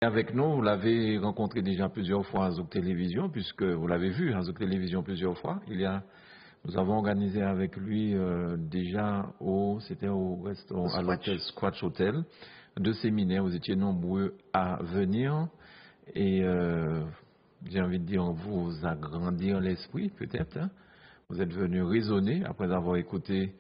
avec nous, vous l'avez rencontré déjà plusieurs fois à Zouk Télévision, puisque vous l'avez vu à Zouk Télévision plusieurs fois. Nous avons organisé avec lui déjà c'était au restaurant, à l'hôtel Squatch Hotel, 2 séminaires. Vous étiez nombreux à venir et j'ai envie de dire vous agrandir l'esprit peut-être. Hein. Vous êtes venu raisonner après avoir écouté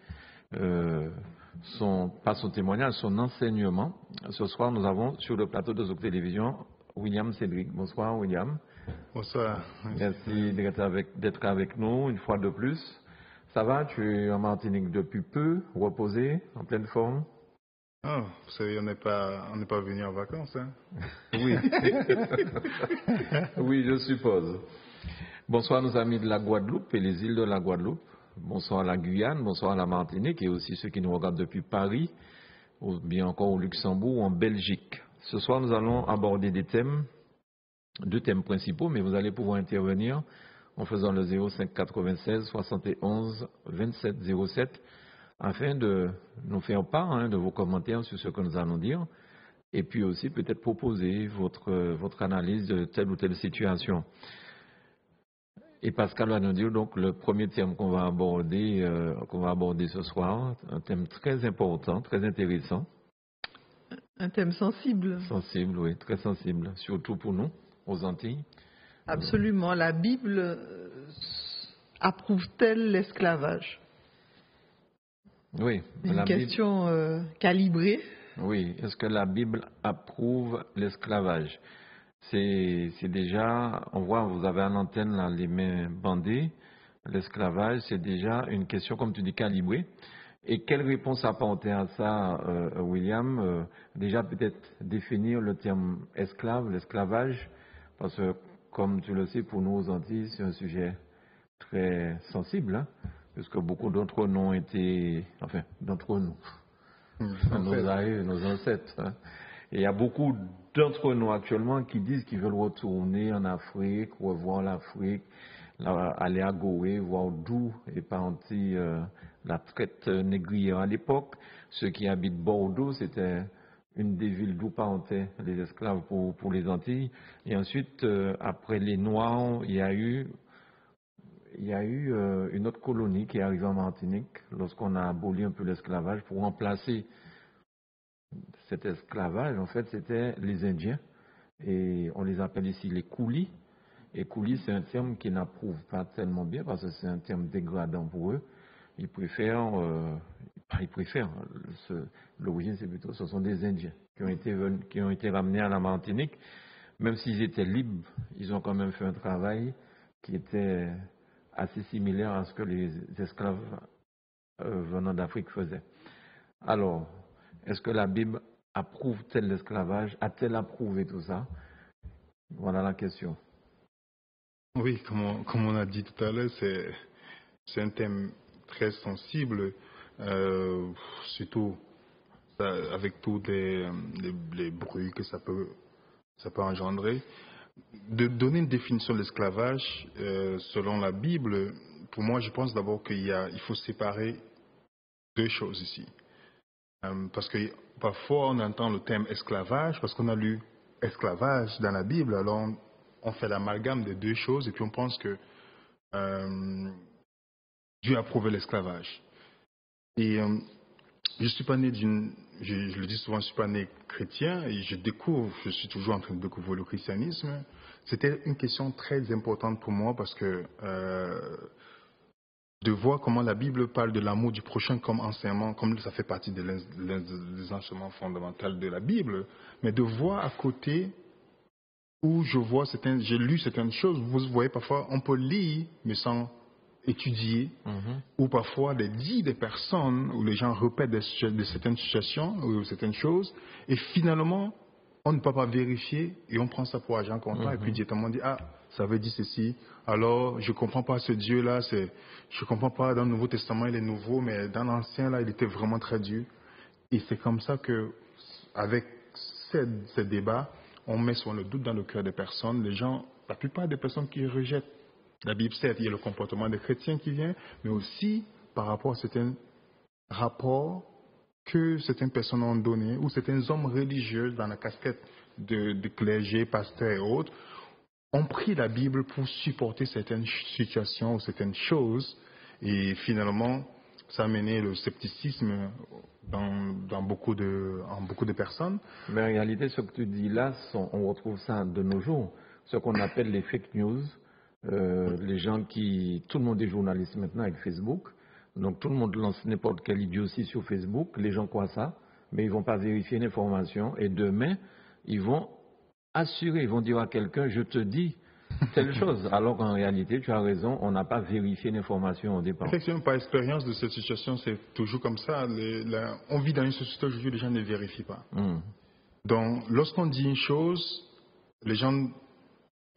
pas son témoignage, son enseignement. Ce soir, nous avons sur le plateau de Zouk Télévision William Cédric. Bonsoir William. Bonsoir. Merci d'être avec nous une fois de plus. Ça va? Tu es en Martinique depuis peu, reposé, en pleine forme? Oh, vous savez, on n'est pas venu en vacances, hein? Oui. Oui, je suppose. Bonsoir nos amis de la Guadeloupe et les îles de la Guadeloupe. Bonsoir à la Guyane, bonsoir à la Martinique et aussi ceux qui nous regardent depuis Paris, ou bien encore au Luxembourg ou en Belgique. Ce soir, nous allons aborder 2 thèmes principaux, mais vous allez pouvoir intervenir en faisant le 05 96 71 27 07 afin de nous faire part de vos commentaires sur ce que nous allons dire et puis aussi peut-être proposer votre analyse de telle ou telle situation. Et Pascal va nous dire donc le premier thème qu'on va aborder ce soir, un thème très important, très intéressant. Un thème sensible. Sensible, oui, très sensible, surtout pour nous, aux Antilles. Absolument. La Bible approuve-t-elle l'esclavage? Oui. Une question calibrée. Oui. Est-ce que la Bible approuve l'esclavage? C'est déjà, on voit, vous avez à l'antenne là, les mains bandées. L'esclavage, c'est déjà une question, comme tu dis, calibrée. Et quelle réponse apporter à ça, William? Déjà peut-être définir le terme esclave, l'esclavage, parce que comme tu le sais, pour nous aux Antilles, c'est un sujet très sensible, hein, puisque beaucoup d'entre nous ont été, enfin, d'entre nous, nos ancêtres. Hein. Et il y a beaucoup d'entre nous actuellement qui disent qu'ils veulent retourner en Afrique, revoir l'Afrique, aller à Goé, voir d'où est partie la traite négrière à l'époque. Ceux qui habitent Bordeaux, c'était une des villes d'où partaient les esclaves pour les Antilles. Et ensuite, après les Noirs, il y a eu une autre colonie qui est arrivée en Martinique lorsqu'on a aboli un peu l'esclavage pour remplacer cet esclavage. En fait, c'était les Indiens et on les appelle ici les coulis. Et coulis, c'est un terme qui n'approuve pas tellement bien parce que c'est un terme dégradant pour eux. Ils préfèrent, l'origine c'est plutôt, ce sont des Indiens qui ont été ramenés à la Martinique. Même s'ils étaient libres, ils ont quand même fait un travail qui était assez similaire à ce que les esclaves venant d'Afrique faisaient. Alors, est-ce que la Bible approuve-t-elle l'esclavage? A-t-elle approuvé tout ça? Voilà la question. Oui, comme on a dit tout à l'heure, c'est un thème très sensible, surtout avec tous les bruits que ça peut engendrer. De donner une définition de l'esclavage, selon la Bible, pour moi, je pense d'abord qu'il faut séparer 2 choses ici. Parce que parfois, on entend le terme esclavage, parce qu'on a lu esclavage dans la Bible, alors on fait l'amalgame des 2 choses, et puis on pense que Dieu a approuvé l'esclavage. Et je suis pas né je le dis souvent, je suis pas né chrétien, et je suis toujours en train de découvrir le christianisme. C'était une question très importante pour moi, parce que de voir comment la Bible parle de l'amour du prochain comme enseignement, comme ça fait partie des enseignements fondamentaux de la Bible, mais de voir à côté où j'ai lu certaines choses. Vous voyez, parfois on peut lire mais sans étudier, ou parfois des personnes où les gens répètent de certaines situations ou certaines choses, et finalement on ne peut pas vérifier et on prend ça pour argent comptant, et puis directement on dit ça veut dire ceci, alors je comprends pas ce Dieu là, je comprends pas, dans le Nouveau Testament il est nouveau, mais dans l'Ancien là il était vraiment très dur. Et c'est comme ça que avec ces débats on met souvent le doute dans le cœur des personnes. La plupart des personnes qui rejettent la Bible, certes il y a le comportement des chrétiens qui vient, mais aussi par rapport à certains rapports que certaines personnes ont donné, ou certains hommes religieux dans la casquette de clergés, pasteurs et autres, ont pris la Bible pour supporter certaines situations ou certaines choses. Et finalement, ça a mené le scepticisme en beaucoup de personnes. Mais en réalité, ce que tu dis là, on retrouve ça de nos jours. Ce qu'on appelle les fake news. Les gens tout le monde est journaliste maintenant avec Facebook. Donc tout le monde lance n'importe quelle idiotie sur Facebook. Les gens croient ça, mais ils vont pas vérifier l'information. Et demain, ils vont dire à quelqu'un, je te dis telle chose. Alors qu'en réalité, tu as raison, on n'a pas vérifié l'information au départ. Effectivement, par expérience de cette situation, c'est toujours comme ça. On vit dans une société aujourd'hui où les gens ne vérifient pas. Donc, lorsqu'on dit une chose, les gens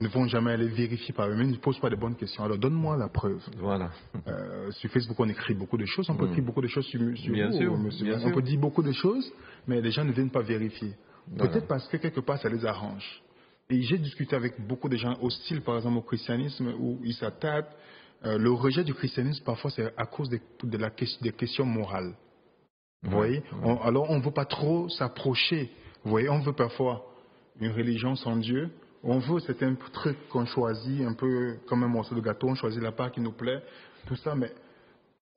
ne vont jamais aller vérifier par eux-mêmes, ils ne posent pas de bonnes questions. Alors, donne-moi la preuve. Voilà. Sur Facebook, on écrit beaucoup de choses. On peut écrire beaucoup de choses sur bien vous, sûr, monsieur. Bien On sûr. peut dire beaucoup de choses, mais les gens ne viennent pas vérifier. Voilà. Peut-être parce que quelque part, ça les arrange. Et j'ai discuté avec beaucoup de gens hostiles, par exemple, au christianisme, où ils s'attaquent. Le rejet du christianisme, parfois, c'est à cause des questions morales. Vous voyez? Alors, on ne veut pas trop s'approcher. Vous voyez? On veut parfois une religion sans Dieu. On veut certains trucs qu'on choisit, un peu comme un morceau de gâteau. On choisit la part qui nous plaît, tout ça. Mais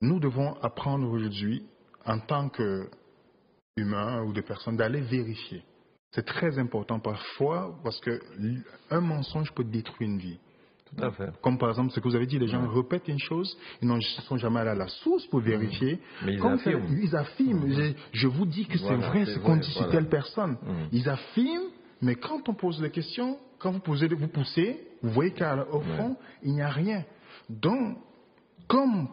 nous devons apprendre aujourd'hui, en tant qu'humains ou des personnes, d'aller vérifier. C'est très important parfois parce qu'un mensonge peut détruire une vie. Tout à fait. Comme par exemple ce que vous avez dit, les gens répètent une chose, ils ne sont jamais allés à la source pour vérifier. Mais ils affirment. Je vous dis que c'est vrai ce qu'on dit sur telle personne. Ils affirment, mais quand on pose des questions, quand vous poussez, vous voyez qu'au fond, il n'y a rien. Donc, comme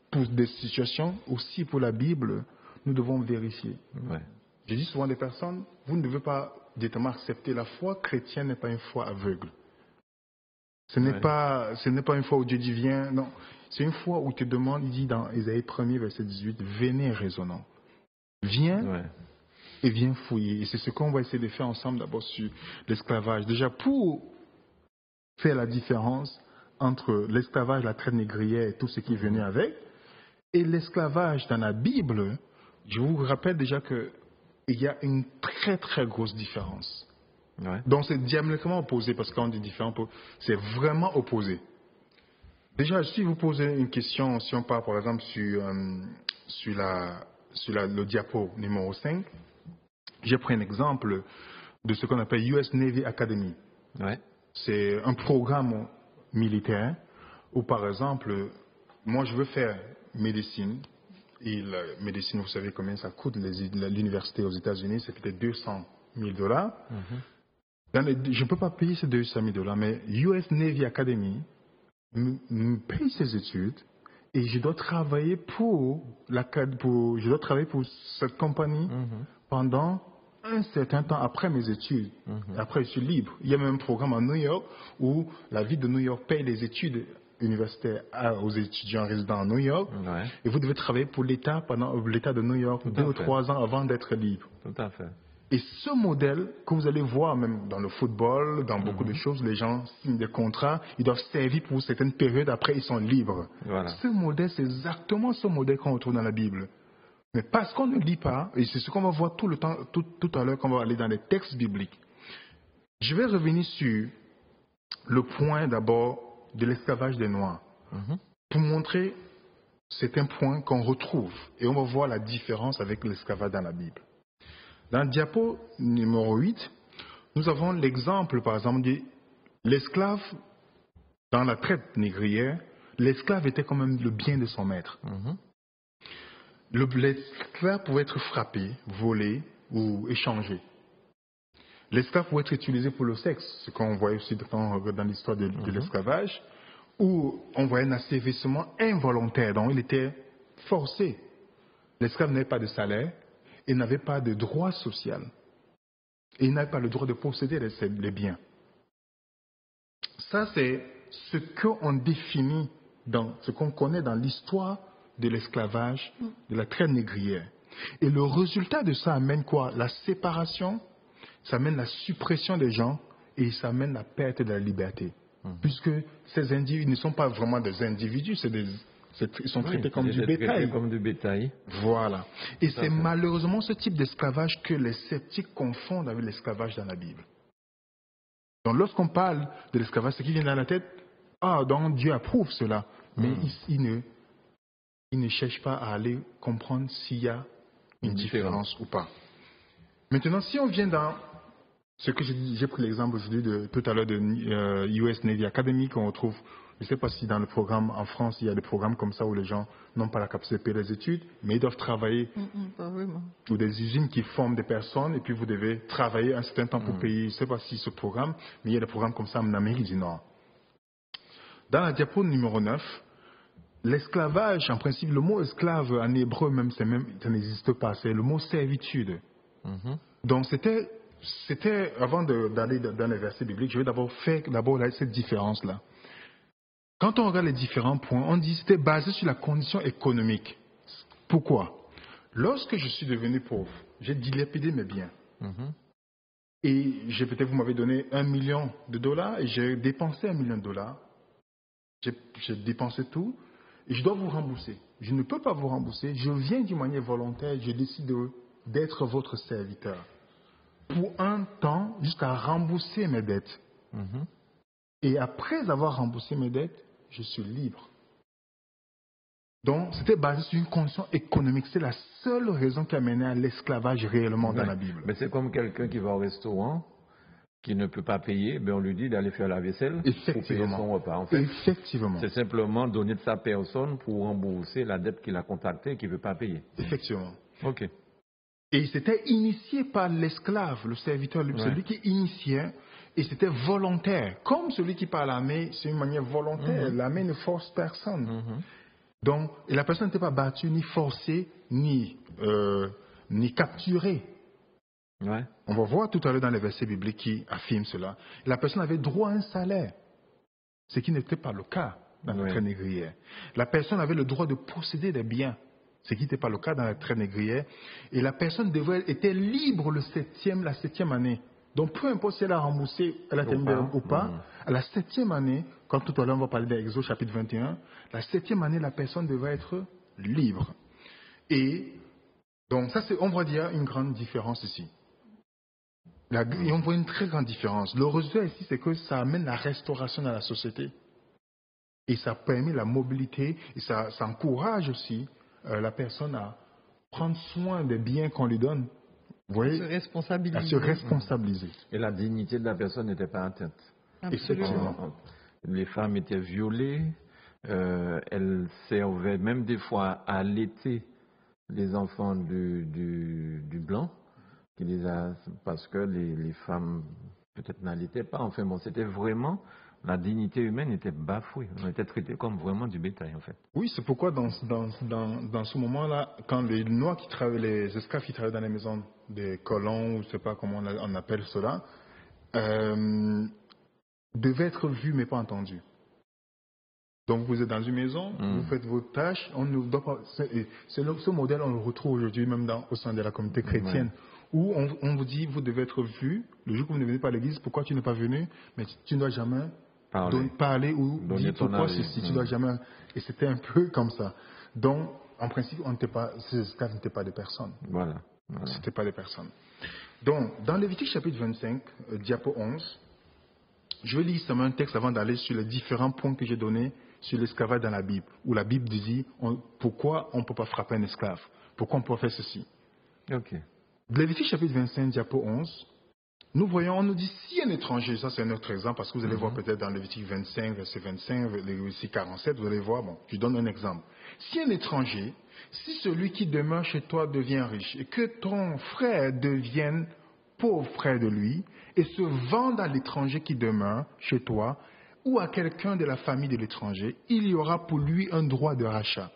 pour des situations, aussi pour la Bible, nous devons vérifier. Je dis souvent à des personnes, vous ne devez pas directement accepter la foi chrétienne n'est pas une foi aveugle. Ce n'est pas une foi où Dieu dit viens, non. C'est une foi où il te demande, il dit dans Ésaïe 1er, verset 18, venez raisonnons. Viens et viens fouiller. Et c'est ce qu'on va essayer de faire ensemble d'abord sur l'esclavage. Déjà, pour faire la différence entre l'esclavage, la traite négrière et tout ce qui venait avec, et l'esclavage dans la Bible, je vous rappelle déjà que il y a une très très grosse différence. Donc c'est diamétralement opposé, parce que quand on dit différent, c'est vraiment opposé. Déjà, si vous posez une question, si on part par exemple sur le diapo numéro 5, j'ai pris un exemple de ce qu'on appelle US Navy Academy. C'est un programme militaire où par exemple, moi je veux faire médecine. Et la médecine, vous savez combien ça coûte, l'université aux États-Unis, c'est peut-être $200 000. Je ne peux pas payer ces $200 000, mais US Navy Academy me paye ses études et je dois travailler pour cette compagnie pendant un certain temps après mes études. Après, je suis libre. Il y a même un programme à New York où la ville de New York paye les études universitaire aux étudiants résidents à New York, et vous devez travailler pour l'État de New York 2 ou 3 ans avant d'être libre. Tout à fait. Et ce modèle que vous allez voir même dans le football, dans beaucoup de choses, les gens signent des contrats, ils doivent servir pour certaines périodes, après ils sont libres. Ce modèle, c'est exactement ce modèle qu'on retrouve dans la Bible. Mais parce qu'on ne lit pas, et c'est ce qu'on va voir tout à l'heure quand on va aller dans les textes bibliques. Je vais revenir sur le point d'abord de l'esclavage des Noirs. Pour montrer, c'est un point qu'on retrouve. Et on va voir la différence avec l'esclavage dans la Bible. Dans le diapo numéro 8, nous avons l'exemple, par exemple, de l'esclave dans la traite négrière. L'esclave était quand même le bien de son maître. L'esclave pouvait être frappé, volé ou échangé. L'esclave pouvait être utilisé pour le sexe, ce qu'on voit aussi dans l'histoire de l'esclavage, où on voyait un asservissement involontaire, donc il était forcé. L'esclave n'avait pas de salaire, il n'avait pas de droit social, et il n'avait pas le droit de posséder les biens. Ça, c'est ce qu'on définit, ce qu'on connaît dans l'histoire de l'esclavage, de la traite négrière. Et le résultat de ça amène quoi? La séparation. Ça amène la suppression des gens et ça amène la perte de la liberté. Puisque ces individus ne sont pas vraiment des individus, Ils sont traités Oui, comme ils du étaient traités bétail. comme du bétail. Voilà. Et Tout à c'est fait. malheureusement ce type d'esclavage que les sceptiques confondent avec l'esclavage dans la Bible. Donc lorsqu'on parle de l'esclavage, ce qui vient dans la tête, donc Dieu approuve cela. Mais il ne cherche pas à aller comprendre s'il y a une différence ou pas. Maintenant, si on vient dans ce que j'ai pris l'exemple aujourd'hui tout à l'heure de US Navy Academy qu'on retrouve, je ne sais pas si dans le programme en France, il y a des programmes comme ça où les gens n'ont pas la capacité de payer les études, mais ils doivent travailler. Pas vraiment. Ou des usines qui forment des personnes et puis vous devez travailler un certain temps pour payer, je ne sais pas si ce programme, mais il y a des programmes comme ça en Amérique du Nord. Dans la diapo numéro 9, l'esclavage, en principe, le mot esclave en hébreu même, ça n'existe pas, c'est le mot servitude. Donc c'était avant d'aller dans les versets bibliques, je vais d'abord faire cette différence-là. Quand on regarde les différents points, on dit que c'était basé sur la condition économique. Pourquoi? Lorsque je suis devenu pauvre, j'ai dilapidé mes biens. Et peut-être vous m'avez donné $1 million et j'ai dépensé $1 million. J'ai dépensé tout et je dois vous rembourser. Je ne peux pas vous rembourser. Je viens d'une manière volontaire. Je décide d'être votre serviteur pour un temps jusqu'à rembourser mes dettes. Et après avoir remboursé mes dettes, je suis libre. Donc, c'était basé sur une condition économique. C'est la seule raison qui a mené à l'esclavage réellement dans la Bible. Mais c'est comme quelqu'un qui va au restaurant, qui ne peut pas payer, on lui dit d'aller faire la vaisselle pour payer son repas. En fait, Effectivement. c'est simplement donner de sa personne pour rembourser la dette qu'il a contractée et qu'il ne veut pas payer. Effectivement. Ok. Et c'était initié par l'esclave, le serviteur, celui qui initiait, et c'était volontaire. Comme celui qui part à l'armée, c'est une manière volontaire. L'armée ne force personne. Donc, et la personne n'était pas battue, ni forcée, ni capturée. Ouais. On va voir tout à l'heure dans les versets bibliques qui affirment cela. La personne avait droit à un salaire, ce qui n'était pas le cas dans la traite négrière. La personne avait le droit de posséder des biens, ce qui n'était pas le cas dans la traite négrière. Et la personne était libre la septième année. Donc, peu importe si elle a remboursé, elle a terminé ou pas, à la 7e année, quand tout à l'heure on va parler d'Exode chapitre 21, la 7e année, la personne devait être libre. Et donc, ça, on va dire une grande différence ici. Et on voit une très grande différence. Le résultat ici, c'est que ça amène la restauration dans la société. Et ça permet la mobilité, et ça encourage aussi la personne à prendre soin des biens qu'on lui donne. Vous voyez, à se responsabiliser. Et la dignité de la personne n'était pas atteinte. Effectivement. Les femmes étaient violées, elles servaient même des fois à allaiter les enfants du blanc, parce que les femmes peut-être n'allaitaient pas. Enfin bon, c'était vraiment, la dignité humaine était bafouée. On était traités comme vraiment du bétail en fait. Oui, c'est pourquoi dans ce moment-là, quand les noirs qui travaillent, les esclaves qui travaillent dans les maisons des colons, ou je ne sais pas comment on appelle cela, devaient être vus mais pas entendus. Donc vous êtes dans une maison, vous faites vos tâches, ce modèle on le retrouve aujourd'hui même au sein de la communauté chrétienne, où on vous dit vous devez être vu, le jour que vous ne venez pas à l'église, pourquoi tu n'es pas venu, mais tu ne dois jamais parler ou dire pourquoi si tu dois jamais. Et c'était un peu comme ça. Donc en principe ces esclaves n'étaient pas des personnes. Voilà. C'était pas des personnes. Donc dans Lévitique chapitre 25, diapo 11, je vais lire seulement un texte avant d'aller sur les différents points que j'ai donnés sur l'esclavage dans la Bible, où la Bible dit pourquoi on ne peut pas frapper un esclave, pourquoi on peut faire ceci. Ok. Lévitique chapitre 25, diapo 11, nous voyons, on nous dit si un étranger, ça c'est un autre exemple, parce que vous allez voir peut-être dans Lévitique 25, verset 25, Lévitique 47, vous allez voir, je donne un exemple. Si un étranger, si celui qui demeure chez toi devient riche, et que ton frère devienne pauvre frère de lui, et se vende à l'étranger qui demeure chez toi, ou à quelqu'un de la famille de l'étranger, il y aura pour lui un droit de rachat.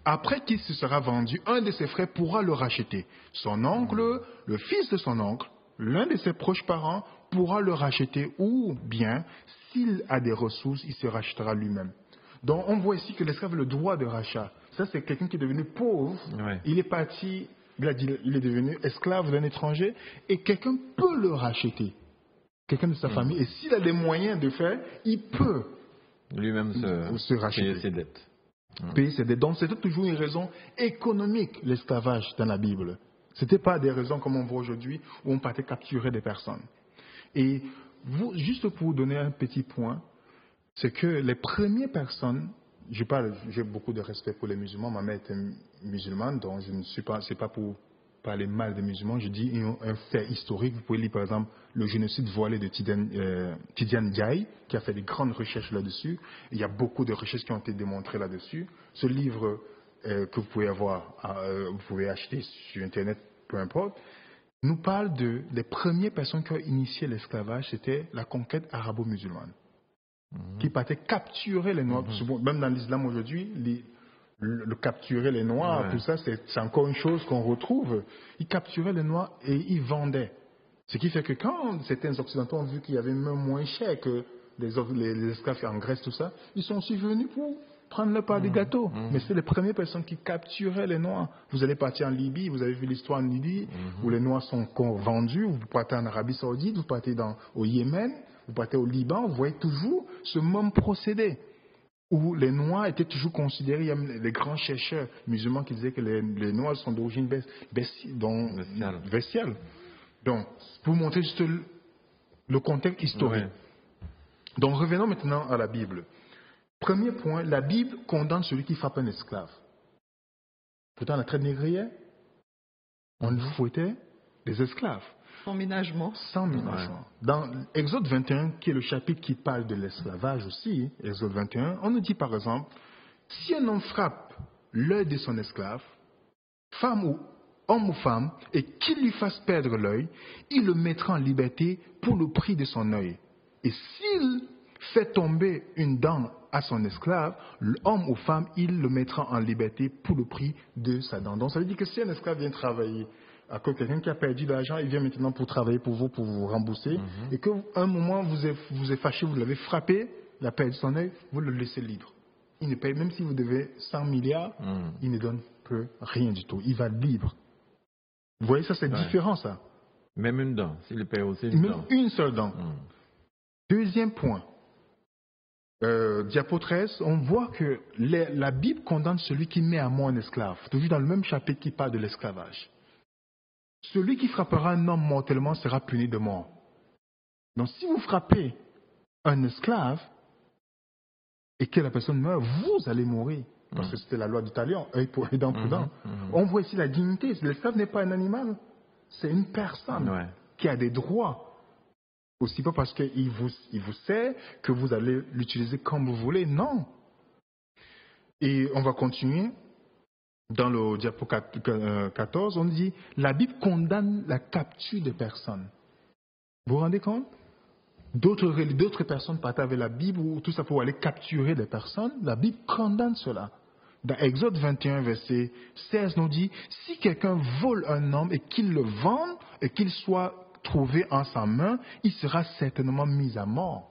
Après qu'il se sera vendu, un de ses frères pourra le racheter. Son oncle, le fils de son oncle, l'un de ses proches parents pourra le racheter, ou bien, s'il a des ressources, il se rachètera lui-même. Donc on voit ici que l'esclave a le droit de rachat. Ça c'est quelqu'un qui est devenu pauvre, il est parti, il est devenu esclave d'un étranger, et quelqu'un peut le racheter. Quelqu'un de sa famille. Et s'il a les moyens de faire, il peut lui-même se racheter. payer ses dettes. Payer ses dettes. Donc c'était toujours une raison économique, l'esclavage dans la Bible. Ce n'était pas des raisons comme on voit aujourd'hui où on partait capturer des personnes. Et juste pour vous donner un petit point, c'est que les premières personnes, j'ai beaucoup de respect pour les musulmans, ma mère était musulmane, donc je ne suis pas, c'est pas pour parler mal des musulmans, je dis un fait historique. Vous pouvez lire par exemple le génocide voilé de Tidiane Diaye, qui a fait des grandes recherches là-dessus. Il y a beaucoup de recherches qui ont été démontrées là-dessus. Ce livre que vous pouvez vous pouvez acheter sur Internet, peu importe, nous parle des premières personnes qui ont initié l'esclavage, c'était la conquête arabo-musulmane, qui partait capturer les Noirs. Même dans l'islam aujourd'hui, le capturer les Noirs, tout ça, c'est encore une chose qu'on retrouve. Ils capturaient les Noirs et ils vendaient. Ce qui fait que quand certains Occidentaux ont vu qu'il y avait même moins cher que les esclaves en Grèce, tout ça, ils sont aussi venus pour prendre leur part du gâteau. Mais c'est les premières personnes qui capturaient les Noirs. Vous allez partir en Libye, vous avez vu l'histoire en Libye, où les Noirs sont vendus, vous partez en Arabie Saoudite, vous partez au Yémen, vous partez au Liban, vous voyez toujours ce même procédé, où les Noirs étaient toujours considérés, il y a les grands chercheurs musulmans qui disaient que les Noirs sont d'origine bestiale. Donc, pour vous montrer juste le contexte historique. Donc, revenons maintenant à la Bible. Premier point, la Bible condamne celui qui frappe un esclave. Pourtant, la traite négrière, on fouettait des esclaves. Sans ménagement. Sans ménagement. Dans Exode 21, qui est le chapitre qui parle de l'esclavage aussi, Exode 21, on nous dit par exemple, si un homme frappe l'œil de son esclave, homme ou femme, et qu'il lui fasse perdre l'œil, il le mettra en liberté pour le prix de son œil. Et s'il fait tomber une dent à son esclave, l'homme ou femme, il le mettra en liberté pour le prix de sa dent. Donc ça veut dire que si un esclave vient travailler, à cause de quelqu'un qui a perdu de l'argent, il vient maintenant pour travailler pour vous rembourser, et qu'à un moment vous êtes fâché, vous l'avez frappé, il a perdu son œil, vous le laissez libre. Il ne paye, même si vous devez 100 milliards, il ne donne rien du tout. Il va libre. Vous voyez, ça c'est différent ça. Même une dent, s'il paye aussi une dent. Une seule dent. Deuxième point. Diapo 13, on voit que la Bible condamne celui qui met à mort un esclave. Toujours dans le même chapitre qui parle de l'esclavage. Celui qui frappera un homme mortellement sera puni de mort. Donc si vous frappez un esclave et que la personne meurt, vous allez mourir. Parce que c'était la loi du talion, œil pour œil, dent pour dent. On voit ici la dignité. L'esclave n'est pas un animal, c'est une personne qui a des droits. Aussi pas parce qu'il vous sait que vous allez l'utiliser comme vous voulez, non. Et on va continuer. Dans le diapo 14, on dit la Bible condamne la capture des personnes. Vous vous rendez compte? D'autres personnes partent avec la Bible ou tout ça pour aller capturer des personnes. La Bible condamne cela. Dans Exode 21, verset 16, nous dit si quelqu'un vole un homme et qu'il le vende et qu'il soit trouvé en sa main, il sera certainement mis à mort.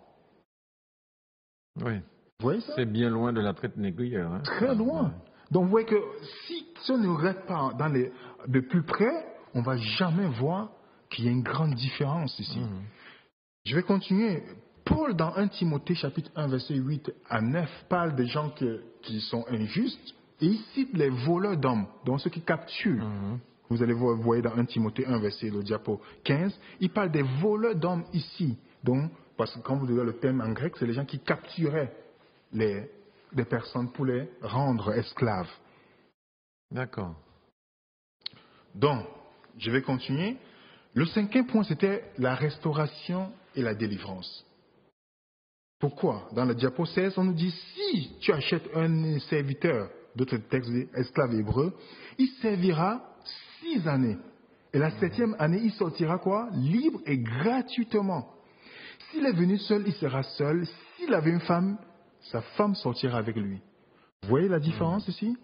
Oui. Vous voyez ça? C'est bien loin de la traite négrière. Hein? Très loin. Donc vous voyez que si on ne regarde pas de plus près, on ne va jamais voir qu'il y a une grande différence ici. Je vais continuer. Paul, dans 1 Timothée chapitre 1, verset 8 à 9, parle des gens qui sont injustes et il cite les voleurs d'hommes, donc ceux qui capturent. Vous allez voir dans 1 Timothée 1, verset le diapo 15, il parle des voleurs d'hommes ici. Donc, parce que quand vous donnez le thème en grec, c'est les gens qui capturaient des personnes pour les rendre esclaves. D'accord. Donc, je vais continuer. Le cinquième point, c'était la restauration et la délivrance. Pourquoi? Dans le diapo 16, on nous dit, si tu achètes un serviteur, d'autres textes esclave hébreu, il servira 6 années. Et la 7e année, il sortira quoi? Libre et gratuitement. S'il est venu seul, il sera seul. S'il avait une femme, sa femme sortira avec lui. Vous voyez la différence ici?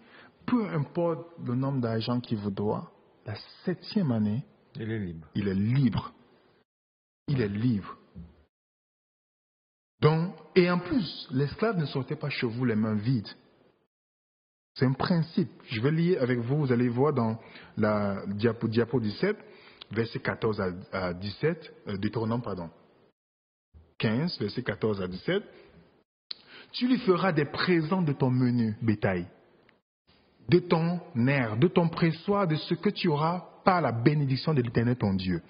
Peu importe le nombre d'argent qu'il vous doit, la 7e année, il est libre. Il est libre. Il est libre. Donc, et en plus, l'esclave ne sortait pas chez vous les mains vides. C'est un principe. Je vais lire avec vous, vous allez voir dans la diapo 17, verset 14 à 17, Deutéronome, 15, verset 14 à 17. Tu lui feras des présents de ton menu bétail, de ton nerf, de ton pressoir, de ce que tu auras par la bénédiction de l'Éternel ton Dieu.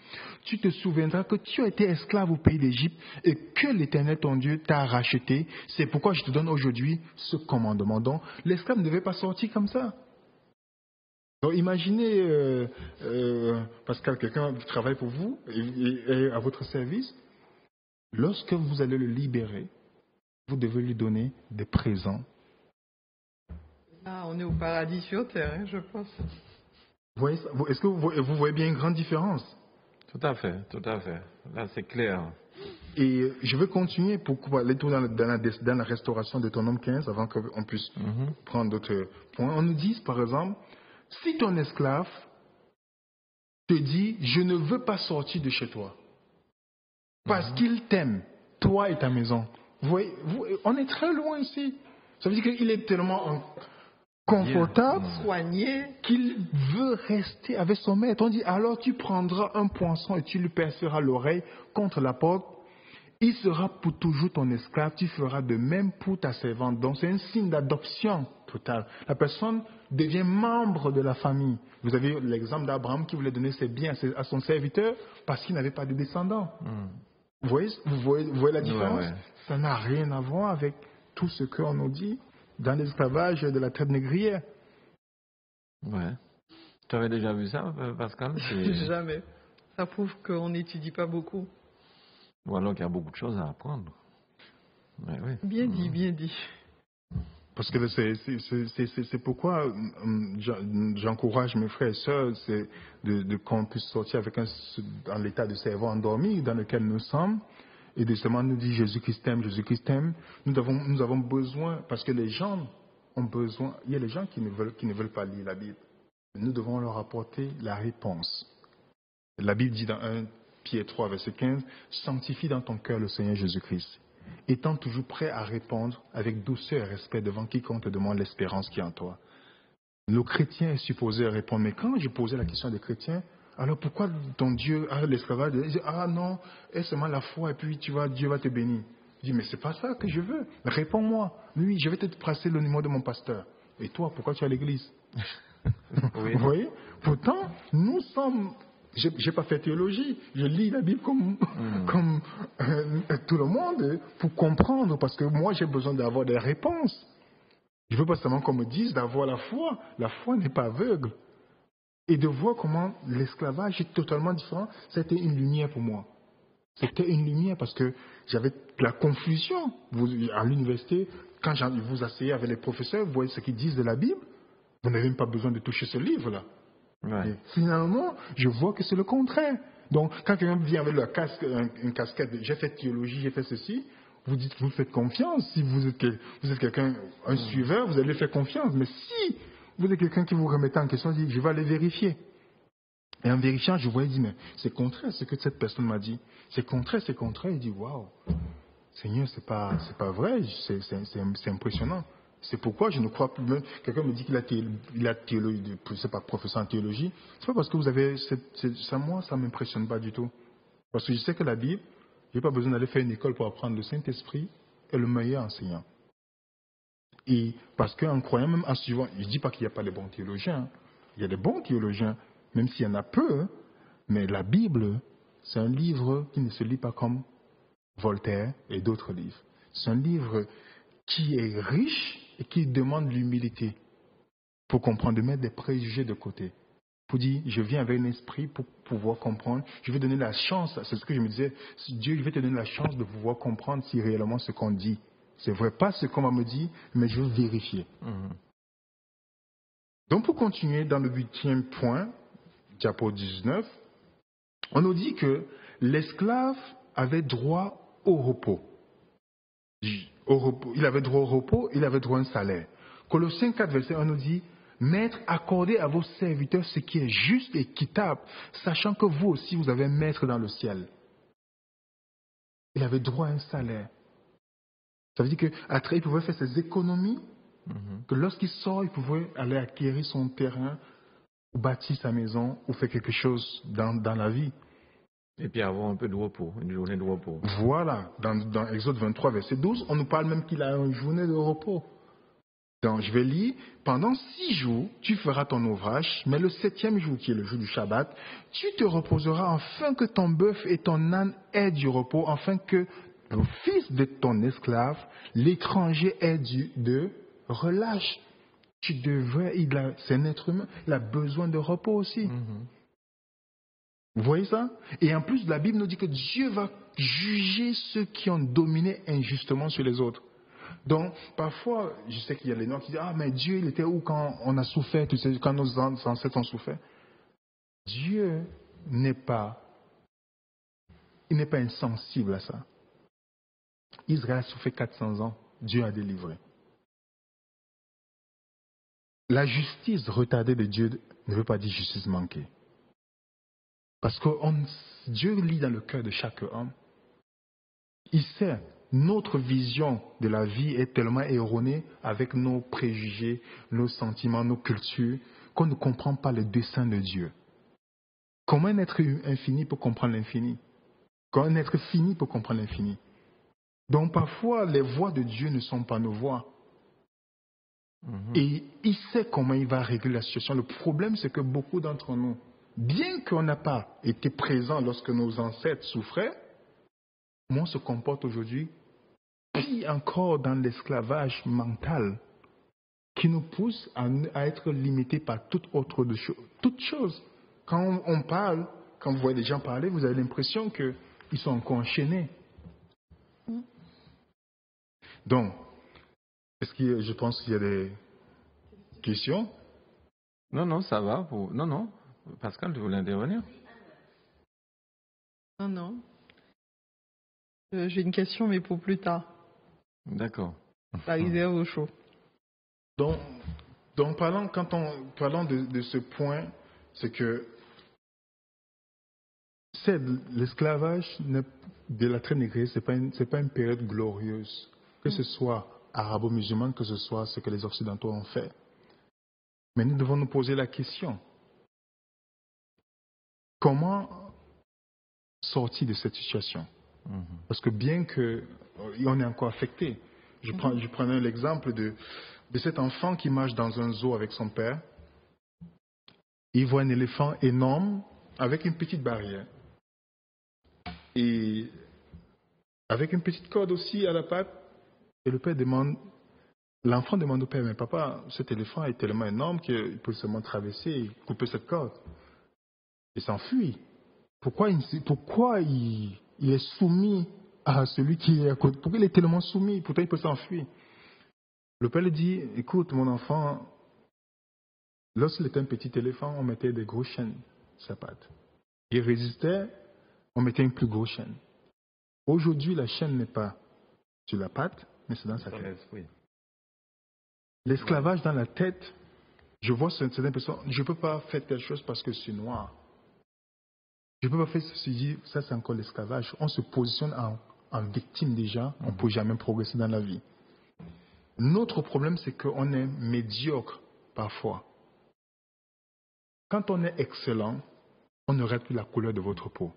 Tu te souviendras que tu as été esclave au pays d'Égypte et que l'Éternel ton Dieu t'a racheté. C'est pourquoi je te donne aujourd'hui ce commandement. Donc, l'esclave ne devait pas sortir comme ça. Donc, imaginez, Pascal, quelqu'un qui travaille pour vous et à votre service. Lorsque vous allez le libérer, vous devez lui donner des présents. Ah, on est au paradis sur terre, hein, je pense. Est-ce que vous voyez bien une grande différence? Tout à fait, tout à fait. Là, c'est clair. Et je vais continuer pour aller tout dans la restauration de ton homme 15 avant qu'on puisse prendre d'autres points. On nous dit, par exemple, si ton esclave te dit, je ne veux pas sortir de chez toi, parce qu'il t'aime, toi et ta maison. Vous voyez, on est très loin ici. Ça veut dire qu'il est tellement confortable, Soigné, qu'il veut rester avec son maître. On dit, alors tu prendras un poinçon et tu lui perceras l'oreille contre la porte. Il sera pour toujours ton esclave. Tu feras de même pour ta servante. Donc c'est un signe d'adoption totale. La personne devient membre de la famille. Vous avez l'exemple d'Abraham qui voulait donner ses biens à son serviteur parce qu'il n'avait pas de descendants. Vous voyez la différence? Ça n'a rien à voir avec tout ce qu'on nous dit dans l'esclavage de la traite négrière. Ouais. Tu avais déjà vu ça, Pascal? jamais. Ça prouve qu'on n'étudie pas beaucoup. Ou alors qu'il y a beaucoup de choses à apprendre. Ouais, oui. Bien dit, bien dit. Parce que c'est pourquoi j'encourage mes frères et sœurs qu'on puisse sortir dans l'état de cerveau endormi dans lequel nous sommes et de seulement nous dire Jésus-Christ t'aime, Jésus-Christ t'aime. Nous avons besoin, parce que les gens ont besoin, il y a des gens qui ne veulent pas lire la Bible. Nous devons leur apporter la réponse. La Bible dit dans 1 Pierre 3, verset 15, sanctifie dans ton cœur le Seigneur Jésus-Christ, étant toujours prêt à répondre avec douceur et respect devant quiconque te demande l'espérance qui est en toi. Le chrétien est supposé répondre, mais quand je posais la question des chrétiens, alors pourquoi ton Dieu a l'esclavage? Il dit, ah non, et seulement la foi, et puis Dieu va te bénir. Je dis, mais c'est pas ça que je veux. Réponds-moi. Oui, je vais te passer le numéro de mon pasteur. Et toi, pourquoi tu es à l'église? Oui. Vous voyez? Pourtant, nous sommes... J'ai pas fait théologie, je lis la Bible comme tout le monde pour comprendre, parce que moi j'ai besoin d'avoir des réponses. Je veux pas seulement qu'on me dise d'avoir la foi. La foi n'est pas aveugle. Et de voir comment l'esclavage est totalement différent, c'était une lumière pour moi. C'était une lumière parce que j'avais la confusion. À l'université, quand vous asseyez avec les professeurs, vous voyez ce qu'ils disent de la Bible, vous n'avez même pas besoin de toucher ce livre-là. Ouais. Et finalement, je vois que c'est le contraire. Donc, quand quelqu'un vient avec une casquette, j'ai fait théologie, j'ai fait ceci, vous dites, vous faites confiance. Si vous êtes quelqu'un, un suiveur, vous allez faire confiance. Mais si vous êtes quelqu'un qui vous remettez en question, dit, je vais aller vérifier. Et en vérifiant, je vois, il dit, mais c'est contraire ce que cette personne m'a dit. C'est contraire. Il dit, waouh, Seigneur, c'est pas vrai, c'est impressionnant. C'est pourquoi je ne crois plus. Quelqu'un me dit qu'il a théologie, c'est pas professeur en théologie. C'est pas parce que vous avez ça, moi, ça m'impressionne pas du tout. Parce que je sais que la Bible, j'ai pas besoin d'aller faire une école pour apprendre. Le Saint-Esprit est le meilleur enseignant. Et parce qu'en croyant, même en suivant, je dis pas qu'il n'y a pas de bons théologiens. Il y a des bons théologiens, même s'il y en a peu. Mais la Bible, c'est un livre qui ne se lit pas comme Voltaire et d'autres livres. C'est un livre qui est riche et qui demande l'humilité pour comprendre, de mettre des préjugés de côté. Pour dire, je viens avec un esprit pour pouvoir comprendre. Je vais donner la chance, c'est ce que je me disais, Dieu, je vais te donner la chance de pouvoir comprendre si réellement ce qu'on dit, c'est vrai. Pas ce qu'on me dit, mais je veux vérifier. Donc pour continuer dans le 8e point, diapo 19, on nous dit que l'esclave avait droit au repos. Il avait droit au repos, il avait droit à un salaire. Colossiens 4, verset 1 nous dit, maître, accordez à vos serviteurs ce qui est juste et équitable, sachant que vous aussi, vous avez un maître dans le ciel. Il avait droit à un salaire. Ça veut dire qu'après, il pouvait faire ses économies, que lorsqu'il sort, il pouvait aller acquérir son terrain, ou bâtir sa maison, ou faire quelque chose dans la vie. Et puis avoir un peu de repos, une journée de repos. Voilà, dans Exode 23, verset 12, on nous parle même qu'il a une journée de repos. Donc, je vais lire, pendant 6 jours, tu feras ton ouvrage, mais le 7e jour, qui est le jour du Shabbat, tu te reposeras afin que ton bœuf et ton âne aient du repos, afin que le fils de ton esclave, l'étranger, ait de relâche. C'est un être humain, il a besoin de repos aussi. Vous voyez ça? Et en plus, la Bible nous dit que Dieu va juger ceux qui ont dominé injustement sur les autres. Donc, parfois, je sais qu'il y a les gens qui disent « Ah, mais Dieu, il était où quand on a souffert, tu sais, quand nos ancêtres ont souffert ?» Dieu n'est pas insensible à ça. Israël a souffert 400 ans, Dieu a délivré. La justice retardée de Dieu ne veut pas dire justice manquée. Parce que Dieu lit dans le cœur de chaque homme. Il sait, notre vision de la vie est tellement erronée avec nos préjugés, nos sentiments, nos cultures, qu'on ne comprend pas le dessein de Dieu. Comment un être infini peut comprendre l'infini? Comment un être fini peut comprendre l'infini? Donc parfois, les voies de Dieu ne sont pas nos voies. Et il sait comment il va régler la situation. Le problème, c'est que beaucoup d'entre nous, bien qu'on n'a pas été présents lorsque nos ancêtres souffraient, on se comporte aujourd'hui pire encore dans l'esclavage mental qui nous pousse à être limités par toute chose. Quand on parle, quand vous voyez des gens parler, vous avez l'impression qu'ils sont encore enchaînés. Donc, est-ce que je pense qu'il y a des questions? Non, ça va. Non. Pascal, tu voulais intervenir? Non. J'ai une question, mais pour plus tard. D'accord. La réserve au chaud. Donc parlant de ce point, c'est que l'esclavage de la traite négrière, c'est pas une période glorieuse, que ce soit arabo-musulman, que ce soit ce que les Occidentaux ont fait. Mais nous devons nous poser la question, comment sortir de cette situation? Parce que bien qu'on est encore affecté, je prenais l'exemple de cet enfant qui marche dans un zoo avec son père. Il voit un éléphant énorme avec une petite barrière. Et avec une petite corde aussi à la patte. Et l'enfant demande au père, mais papa, cet éléphant est tellement énorme qu'il peut seulement traverser et couper cette corde. Il s'enfuit. Pourquoi il est soumis à celui qui est à côté? Pourquoi il est tellement soumis? Pourtant, il peut s'enfuir. Le père lui dit, écoute, mon enfant, lorsqu'il était un petit éléphant, on mettait des grosses chaînes sur sa patte. Il résistait, on mettait une plus grosse chaîne. Aujourd'hui, la chaîne n'est pas sur la patte, mais c'est dans sa tête. L'esclavage dans la tête, je vois certaines personnes, je ne peux pas faire telle chose parce que c'est noir. Je ne peux pas faire ceci, ça c'est encore l'esclavage. On se positionne en victime déjà, on ne peut jamais progresser dans la vie. Notre problème, c'est qu'on est médiocre parfois. Quand on est excellent, on ne regarde plus la couleur de votre peau.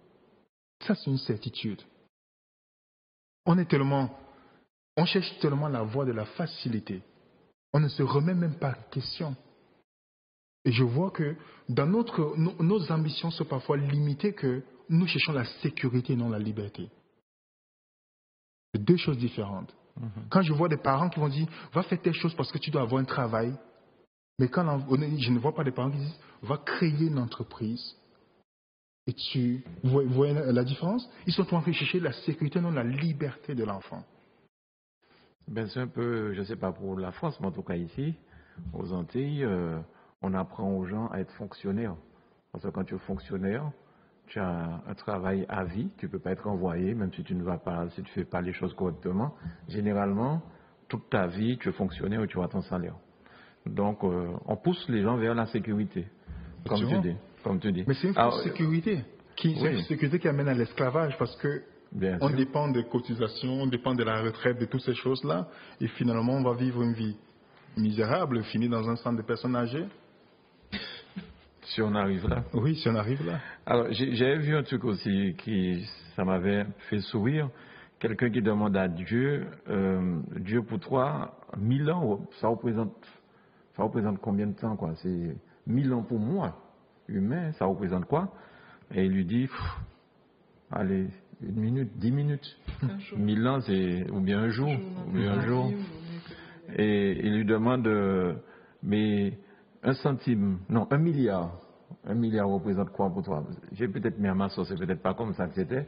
Ça, c'est une certitude. On cherche tellement la voie de la facilité. On ne se remet même pas en question. Et je vois que dans nos ambitions sont parfois limitées, que nous cherchons la sécurité et non la liberté. C'est deux choses différentes. Quand je vois des parents qui vont dire « va faire telle chose parce que tu dois avoir un travail », mais je ne vois pas des parents qui disent « va créer une entreprise ». Et vous voyez la différence? Ils sont en train de chercher la sécurité, non la liberté de l'enfant. Ben, c'est un peu, je ne sais pas pour la France, mais en tout cas ici, aux Antilles, on apprend aux gens à être fonctionnaires. Parce que quand tu es fonctionnaire, tu as un travail à vie, tu ne peux pas être envoyé, même si tu ne fais pas les choses correctement. Généralement, toute ta vie, tu es fonctionnaire et tu as ton salaire. Donc, on pousse les gens vers la sécurité, comme tu dis. Mais c'est une fausse sécurité. C'est une sécurité qui amène à l'esclavage parce que on dépend des cotisations, on dépend de la retraite, de toutes ces choses-là. Et finalement, on va vivre une vie misérable, finir dans un centre de personnes âgées. Si on arrive là. Oui, si on arrive là. Alors, j'avais vu un truc aussi ça m'avait fait sourire. Quelqu'un qui demande à Dieu, Dieu pour toi, 1000 ans, ça représente combien de temps, quoi? C'est 1000 ans pour moi, humain, ça représente quoi? Et il lui dit, allez, 1 minute, 10 minutes. 1000 ans, c'est ou bien un jour, ou bien un jour. Et il lui demande, mais 1 centime, non, 1 milliard. 1 milliard représente quoi pour toi? J'ai peut-être mis à ma sauce, c'est peut-être pas comme ça que c'était.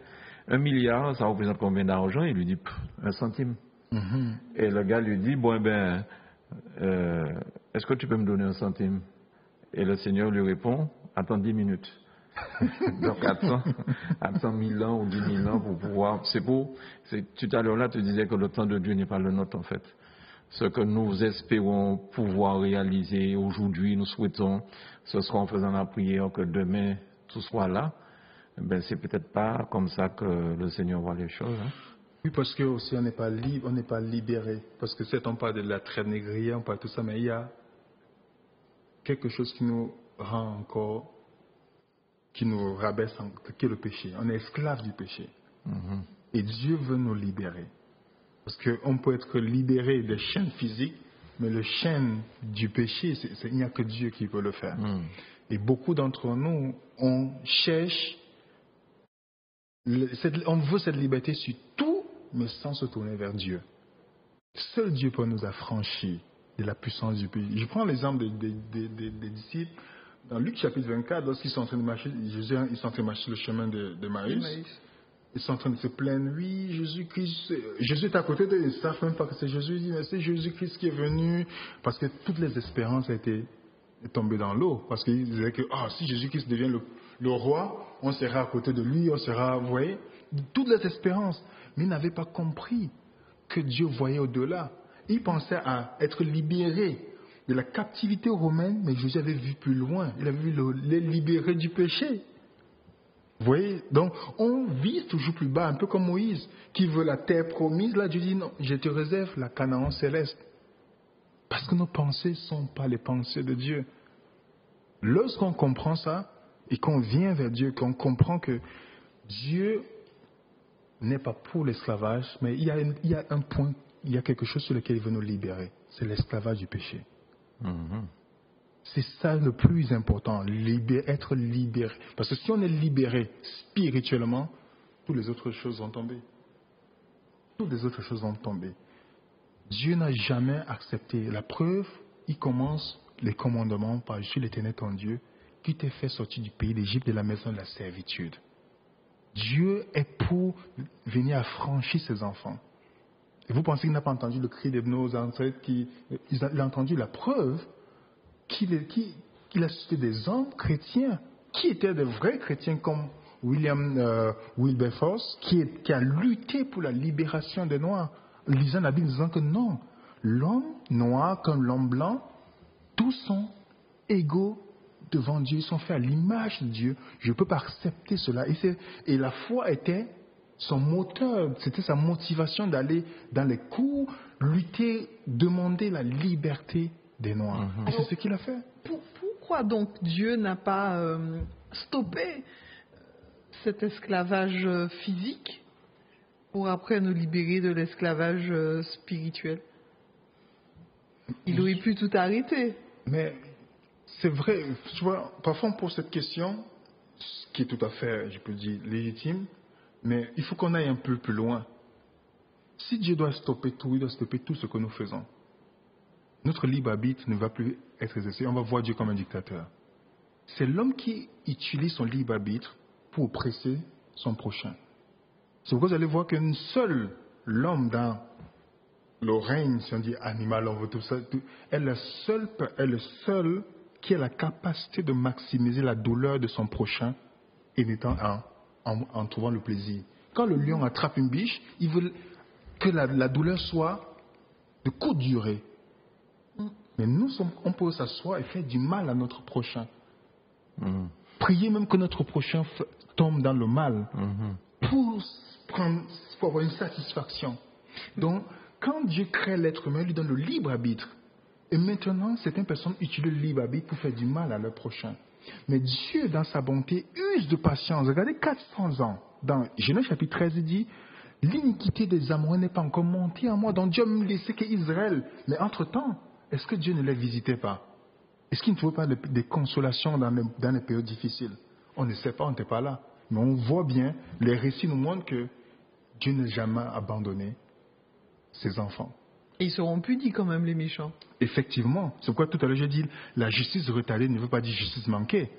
1 milliard, ça représente combien d'argent? Il lui dit, 1 centime. Et le gars lui dit, bon, est-ce que tu peux me donner 1 centime? Et le Seigneur lui répond, attends 10 minutes. Donc, attends 1000 ans ou 10 000 ans pour pouvoir. Tout à l'heure là, tu disais que le temps de Dieu n'est pas le nôtre en fait. Ce que nous espérons pouvoir réaliser aujourd'hui, nous souhaitons, ce sera en faisant la prière que demain tout soit là. C'est peut-être pas comme ça que le Seigneur voit les choses. Hein. Oui, parce que aussi on n'est pas libre, on n'est pas libéré. Parce que c'est on parle de la traite négrière, on parle de tout ça, mais il y a quelque chose qui nous rend encore, qui nous rabaisse, qui est le péché. On est esclave du péché. Et Dieu veut nous libérer. Parce qu'on peut être libéré des chaînes physiques, mais le chaîne du péché, il n'y a que Dieu qui peut le faire. Et beaucoup d'entre nous, on cherche, on veut cette liberté sur tout, mais sans se tourner vers Dieu. Seul Dieu peut nous affranchir de la puissance du péché. Je prends l'exemple des disciples. Dans Luc chapitre 24, lorsqu'ils sont en train de marcher, ils sont en train de marcher le chemin de Maïs. Ils sont en train de se plaindre. Oui, Jésus est à côté d'eux. Ils ne savent même pas que c'est Jésus. Ils disent, mais c'est Jésus-Christ qui est venu. Parce que toutes les espérances étaient tombées dans l'eau. Parce qu'ils disaient que si Jésus-Christ devient le roi, on sera à côté de lui, on sera, vous voyez, toutes les espérances. Mais ils n'avaient pas compris que Dieu voyait au-delà. Ils pensaient à être libérés de la captivité romaine, mais Jésus avait vu plus loin. Il avait vu les libérer du péché. Vous voyez, donc on vise toujours plus bas, un peu comme Moïse, qui veut la terre promise. Là, Dieu dit non, je te réserve la Canaan céleste. Parce que nos pensées ne sont pas les pensées de Dieu. Lorsqu'on comprend ça, et qu'on vient vers Dieu, qu'on comprend que Dieu n'est pas pour l'esclavage, mais il y a un point, il y a quelque chose sur lequel il veut nous libérer. C'est l'esclavage du péché. C'est ça le plus important, être libéré. Parce que si on est libéré spirituellement, toutes les autres choses vont tomber. Toutes les autres choses vont tomber. Dieu n'a jamais accepté. La preuve, il commence les commandements par « Je suis l'Éternel ton Dieu, qui t'ai fait sortir du pays d'Égypte, de la maison de la servitude ». Dieu est pour venir affranchir ses enfants. Et vous pensez qu'il n'a pas entendu le cri de nos ancêtres, il a entendu la preuve qu'il a suscité des hommes chrétiens qui étaient de vrais chrétiens comme Wilberforce, qui a lutté pour la libération des Noirs, lisant la Bible disant que non, l'homme noir comme l'homme blanc, tous sont égaux devant Dieu, ils sont faits à l'image de Dieu. Je ne peux pas accepter cela. Et la foi était son moteur, c'était sa motivation d'aller dans les cours, lutter, demander la liberté des Noirs. Et c'est ce qu'il a fait. Pourquoi donc Dieu n'a pas stoppé cet esclavage physique pour après nous libérer de l'esclavage spirituel? Il aurait pu tout arrêter. Mais c'est vrai, tu vois, parfois on pose cette question, ce qui est tout à fait, je peux dire, légitime, mais il faut qu'on aille un peu plus loin. Si Dieu doit stopper tout, il doit stopper tout ce que nous faisons. Notre libre arbitre ne va plus être exercé, on va voir Dieu comme un dictateur. C'est l'homme qui utilise son libre arbitre pour oppresser son prochain. C'est pourquoi vous allez voir que seul l'homme dans le règne, si on dit animal, on veut tout ça, est le seul qui a la capacité de maximiser la douleur de son prochain en trouvant le plaisir. Quand le lion attrape une biche, il veut que la douleur soit de courte durée. Mais nous, on peut s'asseoir et faire du mal à notre prochain. Prier même que notre prochain tombe dans le mal pour avoir une satisfaction. Donc, quand Dieu crée l'être humain, il lui donne le libre arbitre. Et maintenant, certaines personnes utilisent le libre arbitre pour faire du mal à leur prochain. Mais Dieu, dans sa bonté, use de patience. Regardez, 400 ans. Dans Genèse chapitre 13, il dit, l'iniquité des Amoréens n'est pas encore montée en moi. Donc Dieu me laissait qu'Israël. Mais entre-temps, est-ce que Dieu ne les visitait pas? Est-ce qu'il ne trouvait pas des consolations dans les périodes difficiles? On ne sait pas, on n'était pas là. Mais on voit bien, les récits nous montrent que Dieu n'a jamais abandonné ses enfants. Et ils seront punis quand même, les méchants. Effectivement. C'est pourquoi tout à l'heure j'ai dit, la justice retardée ne veut pas dire justice manquée.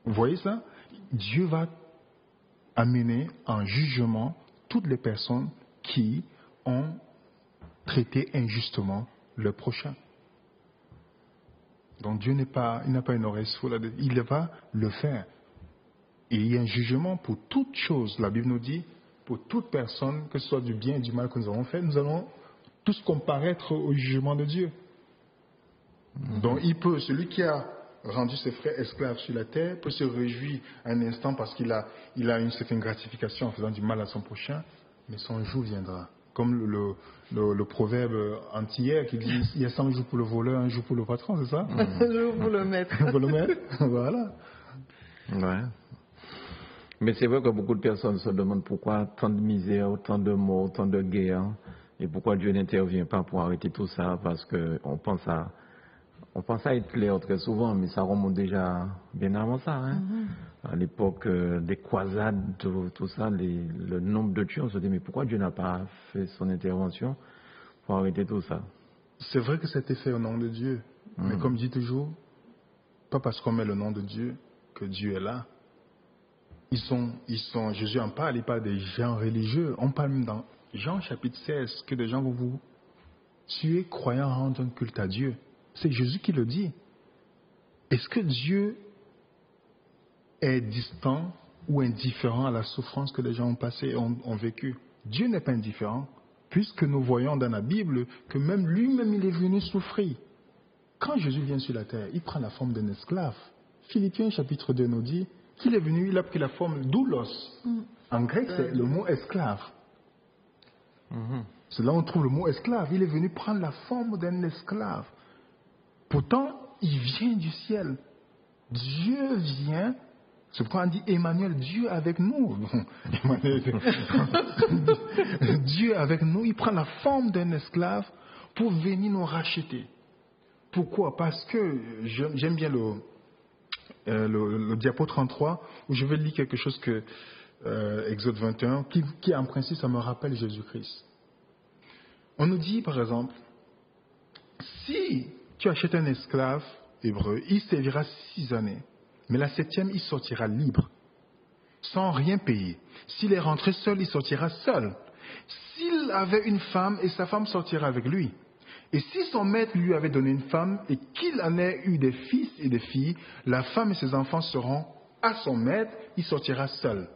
Vous voyez ça? Dieu va amener en jugement toutes les personnes qui ont traité injustement le prochain. Donc Dieu n'a pas une oreille sourde, il va le faire. Et il y a un jugement pour toute chose. La Bible nous dit, pour toute personne, que ce soit du bien et du mal que nous avons fait, nous allons tous comparaître au jugement de Dieu. Donc celui qui a rendu ses frères esclaves sur la terre peut se réjouir un instant parce qu'il a une certaine gratification en faisant du mal à son prochain, mais son jour viendra. Comme le proverbe antillais qui dit il y a 100 jours pour le voleur, un jour pour le patron, c'est ça? Un jour pour le maître. Pour le maître, voilà. Ouais. Mais c'est vrai que beaucoup de personnes se demandent pourquoi tant de misère, autant de morts, autant de guerres, et pourquoi Dieu n'intervient pas pour arrêter tout ça, parce qu'on pense à Hitler très souvent, mais ça remonte déjà bien avant ça. Hein. À l'époque des croisades, tout ça, le nombre de tués, on se dit mais pourquoi Dieu n'a pas fait son intervention pour arrêter tout ça? C'est vrai que c'était fait au nom de Dieu, mais comme je dis toujours, pas parce qu'on met le nom de Dieu que Dieu est là. Jésus en parle, il parle des gens religieux. On parle même dans Jean chapitre 16 que des gens vont vous tuer croyant rendre un culte à Dieu. C'est Jésus qui le dit. Est-ce que Dieu est distant ou indifférent à la souffrance que les gens ont passée et ont vécue? Dieu n'est pas indifférent, puisque nous voyons dans la Bible que même lui-même il est venu souffrir. Quand Jésus vient sur la terre, il prend la forme d'un esclave. Philippiens chapitre 2 nous dit qu'il est venu, il a pris la forme doulos. En grec, c'est le mot esclave. C'est là où on trouve le mot esclave. Il est venu prendre la forme d'un esclave. Pourtant, il vient du ciel. Dieu vient. C'est pourquoi on dit Emmanuel, Dieu avec nous. Dieu avec nous, il prend la forme d'un esclave pour venir nous racheter. Pourquoi? Parce que j'aime bien le diapo 33, où je vais lire quelque chose que Exode 21, qui en principe, ça me rappelle Jésus-Christ. On nous dit, par exemple, si tu achètes un esclave hébreu, il servira 6 années, mais la 7e, il sortira libre, sans rien payer. S'il est rentré seul, il sortira seul. S'il avait une femme, et sa femme sortira avec lui. Et si son maître lui avait donné une femme et qu'il en ait eu des fils et des filles, la femme et ses enfants seront à son maître, il sortira seul.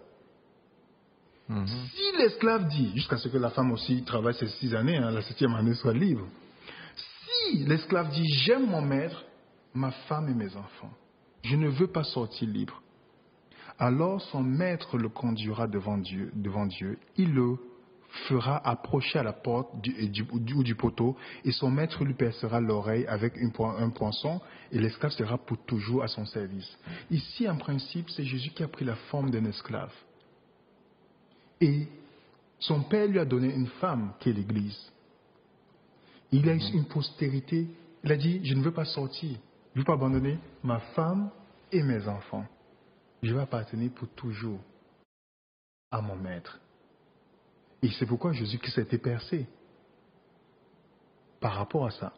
Si l'esclave dit, jusqu'à ce que la femme aussi travaille ces 6 années, la 7e année soit libre, si l'esclave dit j'aime mon maître, ma femme et mes enfants, je ne veux pas sortir libre, alors son maître le conduira devant Dieu, il le fera approcher à la porte du poteau et son maître lui percera l'oreille avec un poinçon et l'esclave sera pour toujours à son service. Ici, en principe, c'est Jésus qui a pris la forme d'un esclave. Et son père lui a donné une femme qui est l'Église. Il a eu une postérité. Il a dit, je ne veux pas sortir. Je ne veux pas abandonner ma femme et mes enfants. Je vais appartenir pour toujours à mon maître. Et c'est pourquoi Jésus-Christ a été percé par rapport à ça.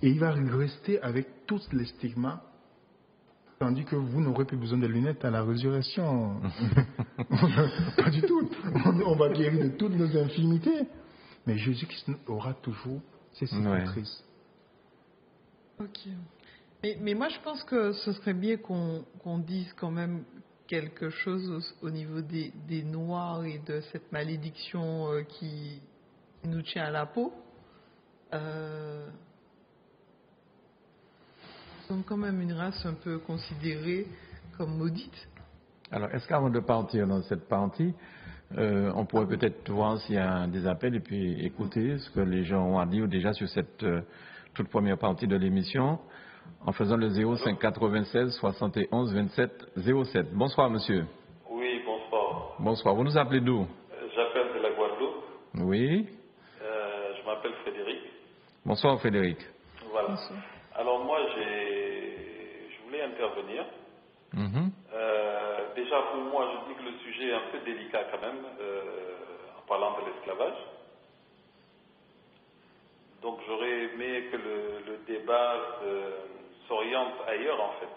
Et il va rester avec tous les stigmas, tandis que vous n'aurez plus besoin de lunettes à la résurrection. Pas du tout. On va guérir de toutes nos infirmités. Mais Jésus-Christ aura toujours ses cicatrices. Ok. Mais moi, je pense que ce serait bien qu'on dise quand même quelque chose au niveau des Noirs et de cette malédiction qui nous tient à la peau. Nous sommes quand même une race un peu considérée comme maudite. Alors, est-ce qu'avant de partir dans cette partie, on pourrait peut-être voir s'il y a des appels et puis écouter ce que les gens ont à dire déjà sur cette toute première partie de l'émission. en faisant le 05 96 71 27 07. Bonsoir, monsieur. Oui, bonsoir. Bonsoir. Vous nous appelez d'où? J'appelle de la Guadeloupe. Oui. Je m'appelle Frédéric. Bonsoir, Frédéric. Voilà. Bonsoir. Alors moi, je voulais intervenir. Mhm. Déjà, pour moi, je dis que le sujet est un peu délicat quand même, en parlant de l'esclavage. Donc j'aurais aimé que le débat s'oriente ailleurs en fait.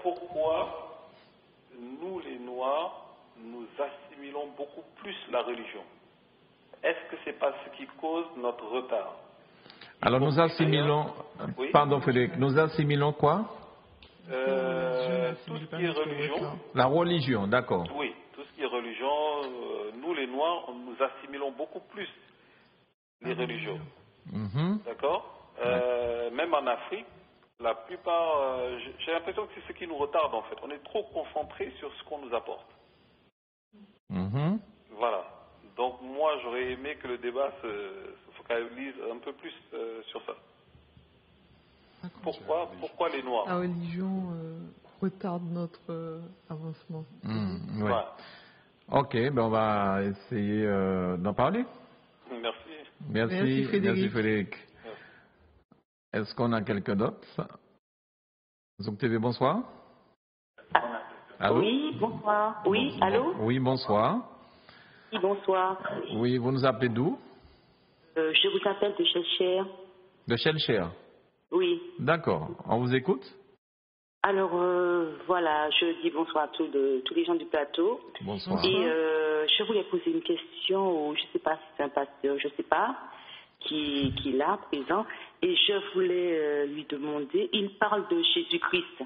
Pourquoi nous les Noirs, nous assimilons beaucoup plus la religion? Est-ce que c'est pas ce qui cause notre retard? Alors nous assimilons, Oui. pardon Frédéric, nous assimilons quoi? Tout ce qui est religion. La religion, d'accord. Oui, tout ce qui est religion, nous les Noirs, nous assimilons beaucoup plus les religions. Mhm. D'accord. Même en Afrique, la plupart, j'ai l'impression que c'est ce qui nous retarde en fait. On est trop concentré sur ce qu'on nous apporte. Mhm. Voilà. Donc moi, j'aurais aimé que le débat se focalise un peu plus sur ça. Pourquoi les Noirs? La religion retarde notre avancement. Mhm. Ouais. Voilà. Ok, ben on va essayer d'en parler. Merci. Merci, Frédéric. Frédéric. Est-ce qu'on a quelqu'un d'autre? Zouk TV, bonsoir. Allô? Oui, bonsoir. Oui, allô? Oui, bonsoir. Oui, bonsoir. Oui, vous nous appelez d'où? Je vous appelle de Cheshire. De Shellshare. Oui. D'accord, on vous écoute? Alors, voilà, je dis bonsoir à tous les gens du plateau. Bonsoir. Et je voulais poser une question, ou je ne sais pas si c'est un pasteur, je ne sais pas, qui est là, présent. Et je voulais lui demander, il parle de Jésus-Christ.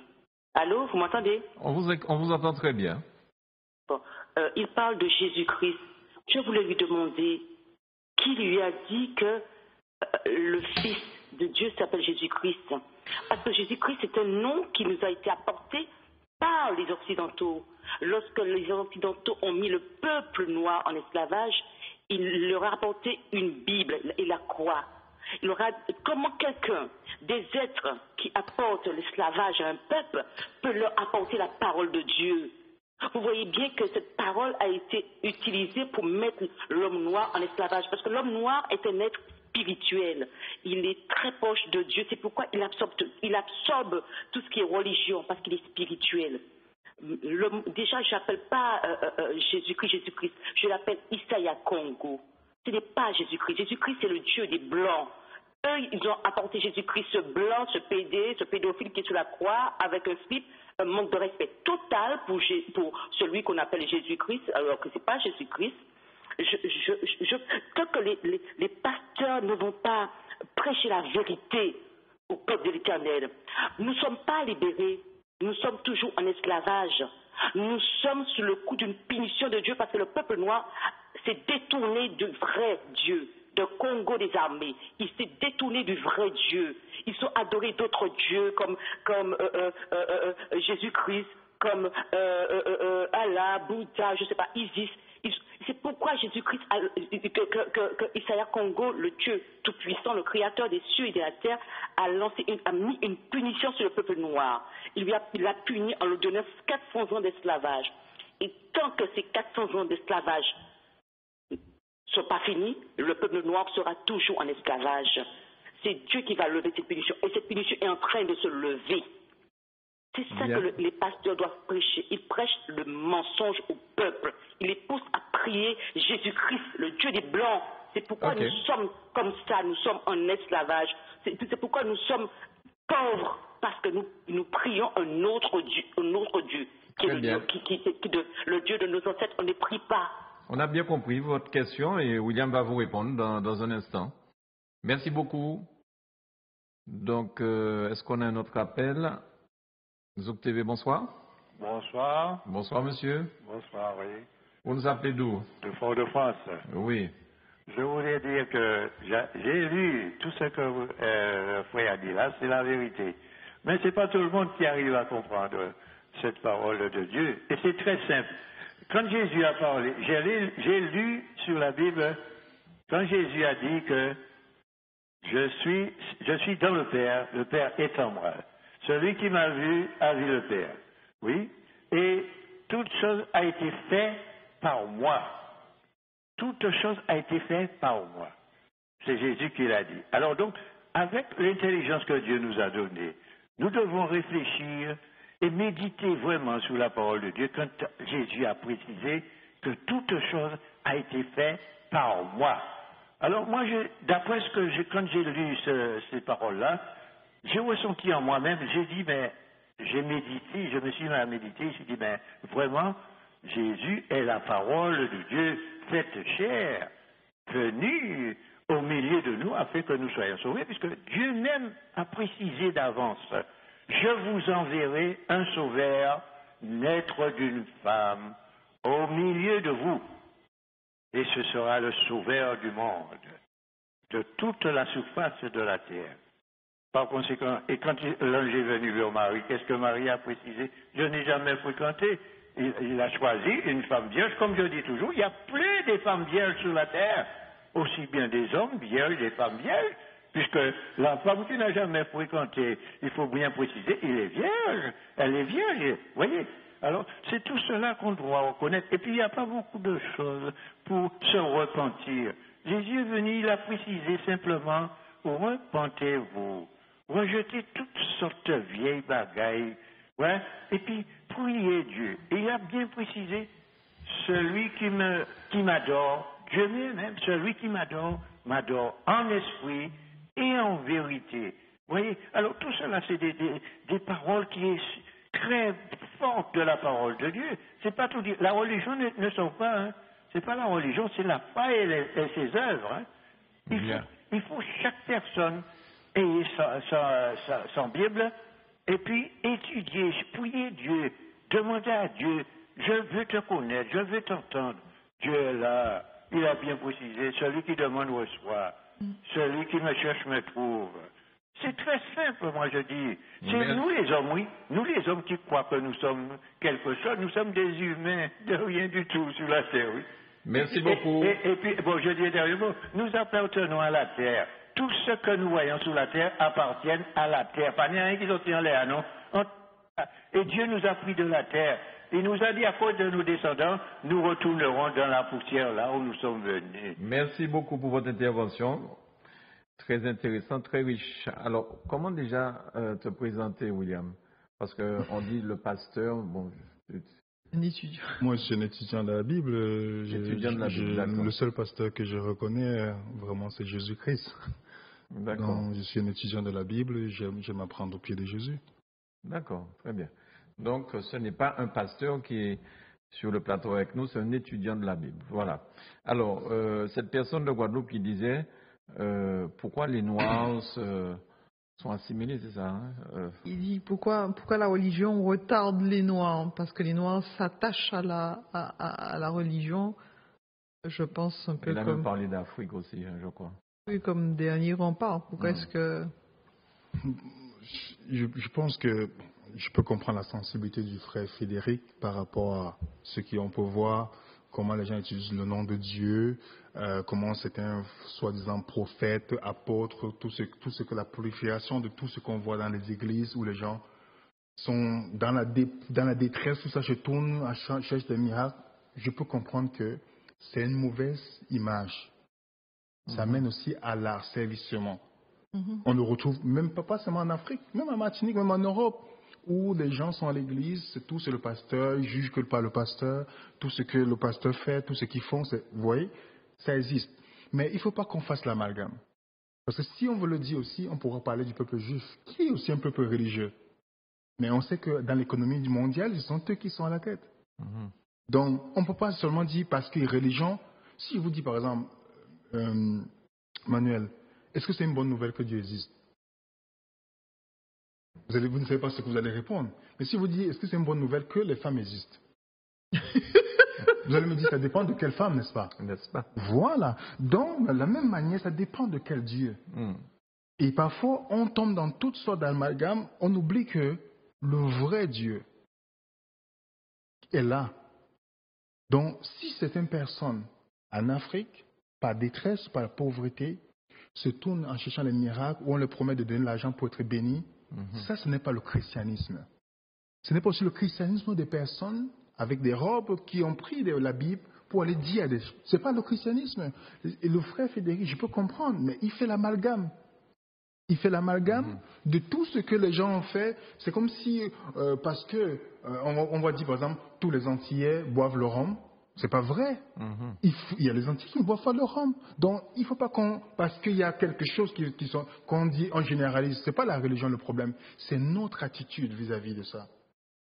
Allô, vous m'entendez? On vous entend très bien. Bon, il parle de Jésus-Christ. Je voulais lui demander qui lui a dit que le Fils de Dieu s'appelle Jésus-Christ. Parce que Jésus-Christ, c'est un nom qui nous a été apporté par les Occidentaux. Lorsque les Occidentaux ont mis le peuple noir en esclavage, il leur a apporté une Bible et la croix. Comment quelqu'un, des êtres qui apportent l'esclavage à un peuple, peut leur apporter la parole de Dieu? Vous voyez bien que cette parole a été utilisée pour mettre l'homme noir en esclavage, parce que l'homme noir est un être spirituel. Il est très proche de Dieu, c'est pourquoi il absorbe tout ce qui est religion, parce qu'il est spirituel. Déjà, je n'appelle pas Jésus-Christ, je l'appelle Isaiah Congo. Ce n'est pas Jésus-Christ. Jésus-Christ, c'est le Dieu des Blancs. Eux, ils ont apporté Jésus-Christ, ce blanc, ce pédophile qui est sur la croix, avec un slip, un manque de respect total pour celui qu'on appelle Jésus-Christ, alors que ce n'est pas Jésus-Christ. Tant que les pasteurs ne vont pas prêcher la vérité au peuple de l'Éternel, nous ne sommes pas libérés, nous sommes toujours en esclavage. Nous sommes sous le coup d'une punition de Dieu parce que le peuple noir s'est détourné du vrai Dieu, de Congo des armées. Il s'est détourné du vrai Dieu. Ils ont adoré d'autres dieux comme Jésus-Christ, comme Allah, Bouddha, je ne sais pas, Isis. C'est pourquoi Jésus-Christ, que Isaiah Congo, le Dieu tout-puissant, le créateur des cieux et de la terre, a mis une punition sur le peuple noir. Il l'a puni en lui donnant 400 ans d'esclavage. Et tant que ces 400 ans d'esclavage ne sont pas finis, le peuple noir sera toujours en esclavage. C'est Dieu qui va lever cette punition. Et cette punition est en train de se lever. C'est ça que les pasteurs doivent prêcher. Ils prêchent le mensonge au peuple. Ils les poussent à prier Jésus-Christ, le Dieu des Blancs. C'est pourquoi nous sommes comme ça, nous sommes en esclavage. C'est pourquoi nous sommes pauvres, parce que nous prions un autre Dieu, qui est le Dieu de nos ancêtres. On ne prie pas. On a bien compris votre question et William va vous répondre dans un instant. Merci beaucoup. Donc, est-ce qu'on a un autre appel? Zouk TV, bonsoir. Bonsoir. Bonsoir, monsieur. Bonsoir, oui. Vous nous appelez d'où? De Fort-de-France. Oui. Je voulais dire que j'ai lu tout ce que le frère a dit là, c'est la vérité. Mais ce n'est pas tout le monde qui arrive à comprendre cette parole de Dieu. Et c'est très simple. Quand Jésus a parlé, j'ai lu sur la Bible, quand Jésus a dit que Je suis dans le Père est en moi. Celui qui m'a vu a vu le Père. Oui. Et toute chose a été faite par moi. Toute chose a été faite par moi. C'est Jésus qui l'a dit. Alors donc, avec l'intelligence que Dieu nous a donnée, nous devons réfléchir et méditer vraiment sur la parole de Dieu quand Jésus a précisé que toute chose a été faite par moi. Alors moi, d'après ce que quand j'ai lu ces paroles-là, j'ai ressenti en moi-même, j'ai dit, mais j'ai médité, je me suis mis à méditer, j'ai dit, mais vraiment, Jésus est la parole de Dieu faite chair, venue au milieu de nous afin que nous soyons sauvés, puisque Dieu même a précisé d'avance, je vous enverrai un sauveur naître d'une femme au milieu de vous, et ce sera le sauveur du monde, de toute la surface de la terre. Par conséquent, et quand l'ange est venu vers Marie, qu'est-ce que Marie a précisé? Je n'ai jamais fréquenté. Il a choisi une femme vierge, comme je dis toujours, il y a plus de femmes vierges sur la terre, aussi bien des hommes vierges, des femmes vierges, puisque la femme qui n'a jamais fréquenté, il faut bien préciser, elle est vierge, vous voyez. Alors, c'est tout cela qu'on doit reconnaître. Et puis, il n'y a pas beaucoup de choses pour se repentir. Jésus est venu, il a précisé simplement, repentez-vous, rejetez toutes sortes de vieilles bagailles, ouais, et puis priez Dieu. Et il a bien précisé, celui qui m'adore, Dieu même, celui qui m'adore en esprit et en vérité. Vous voyez, alors tout cela, c'est des paroles qui sont très fortes de la parole de Dieu. C'est pas tout dire. La religion ne sont pas, hein. C'est pas la religion, c'est la foi et ses œuvres. Hein. Il faut chaque personne ait son Bible et puis étudier, prier Dieu, demander à Dieu, je veux te connaître, je veux t'entendre. Dieu est là, il a bien précisé, celui qui demande reçoit, celui qui me cherche me trouve. C'est très simple, moi je dis. C'est nous les hommes, oui, nous les hommes qui croient que nous sommes quelque chose, nous sommes des humains de rien du tout sur la terre, oui. Merci beaucoup. Et puis, bon, je dis dernièrement, nous appartenons à la terre. Tout ce que nous voyons sur la terre appartiennent à la terre. Pas rien qui sont en l'air, non? Et Dieu nous a pris de la terre. Il nous a dit, à cause de nos descendants, nous retournerons dans la poussière là où nous sommes venus. Merci beaucoup pour votre intervention. Très intéressant, très riche. Alors, comment déjà te présenter, William? Parce qu'on dit le pasteur, bon... Un étudiant. Moi, je suis un étudiant de la Bible. Étudiant de la Bible, d'accord. Le seul pasteur que je reconnais, vraiment, c'est Jésus-Christ. D'accord. Donc, je suis un étudiant de la Bible. J'aime apprendre au pied de Jésus. D'accord, très bien. Donc, ce n'est pas un pasteur qui est sur le plateau avec nous, c'est un étudiant de la Bible. Voilà. Alors, cette personne de Guadeloupe qui disait pourquoi les Noirs sont assimilés, c'est ça, hein? Il dit pourquoi la religion retarde les Noirs? Parce que les Noirs s'attachent à la religion, je pense un peu Il a comme... même parlé d'Afrique aussi, hein, je crois. Oui, comme dernier rempart. Pourquoi est-ce que... Je pense que je peux comprendre la sensibilité du frère Frédéric par rapport à ce qu'on peut voir, comment les gens utilisent le nom de Dieu, comment c'est un soi-disant prophète, apôtre, tout ce que la prolifération de tout ce qu'on voit dans les églises où les gens sont dans la détresse, tout ça se tourne, cherche des miracles. Je peux comprendre que c'est une mauvaise image. Ça mène aussi à l'asservissement. On le retrouve même pas seulement en Afrique, même en Martinique, même en Europe, où les gens sont à l'église, c'est le pasteur, ils jugent que par le pasteur, tout ce que le pasteur fait, tout ce qu'ils font, vous voyez, ça existe. Mais il ne faut pas qu'on fasse l'amalgame. Parce que si on veut le dire aussi, on pourra parler du peuple juif, qui est aussi un peuple religieux. Mais on sait que dans l'économie mondiale, ce sont eux qui sont à la tête. Donc, on ne peut pas seulement dire parce que religion, si je vous dis par exemple, Manuel, est-ce que c'est une bonne nouvelle que Dieu existe? Vous ne savez pas ce que vous allez répondre. Mais si vous dites, est-ce que c'est une bonne nouvelle que les femmes existent? Vous allez me dire, ça dépend de quelle femme, n'est-ce pas? N'est-ce pas? Voilà. Donc, de la même manière, ça dépend de quel Dieu. Et parfois, on tombe dans toutes sortes d'amalgames, on oublie que le vrai Dieu est là. Donc, si c'est une personne en Afrique, par détresse, par pauvreté, se tournent en cherchant les miracles, où on leur promet de donner l'argent pour être béni, ça, ce n'est pas le christianisme. Ce n'est pas aussi le christianisme des personnes avec des robes qui ont pris de la Bible pour aller dire des choses. Ce n'est pas le christianisme. Et le frère Frédéric, je peux comprendre, mais il fait l'amalgame. Il fait l'amalgame de tout ce que les gens ont fait. C'est comme si, parce que, on va dire par exemple, tous les Antillais boivent le rhum. C'est pas vrai. Il y a les Antillais qui ne boivent pas le rhum. Donc, il ne faut pas parce qu'il y a quelque chose qu'on dit, on généralise. C'est pas la religion le problème. C'est notre attitude vis-à-vis de ça.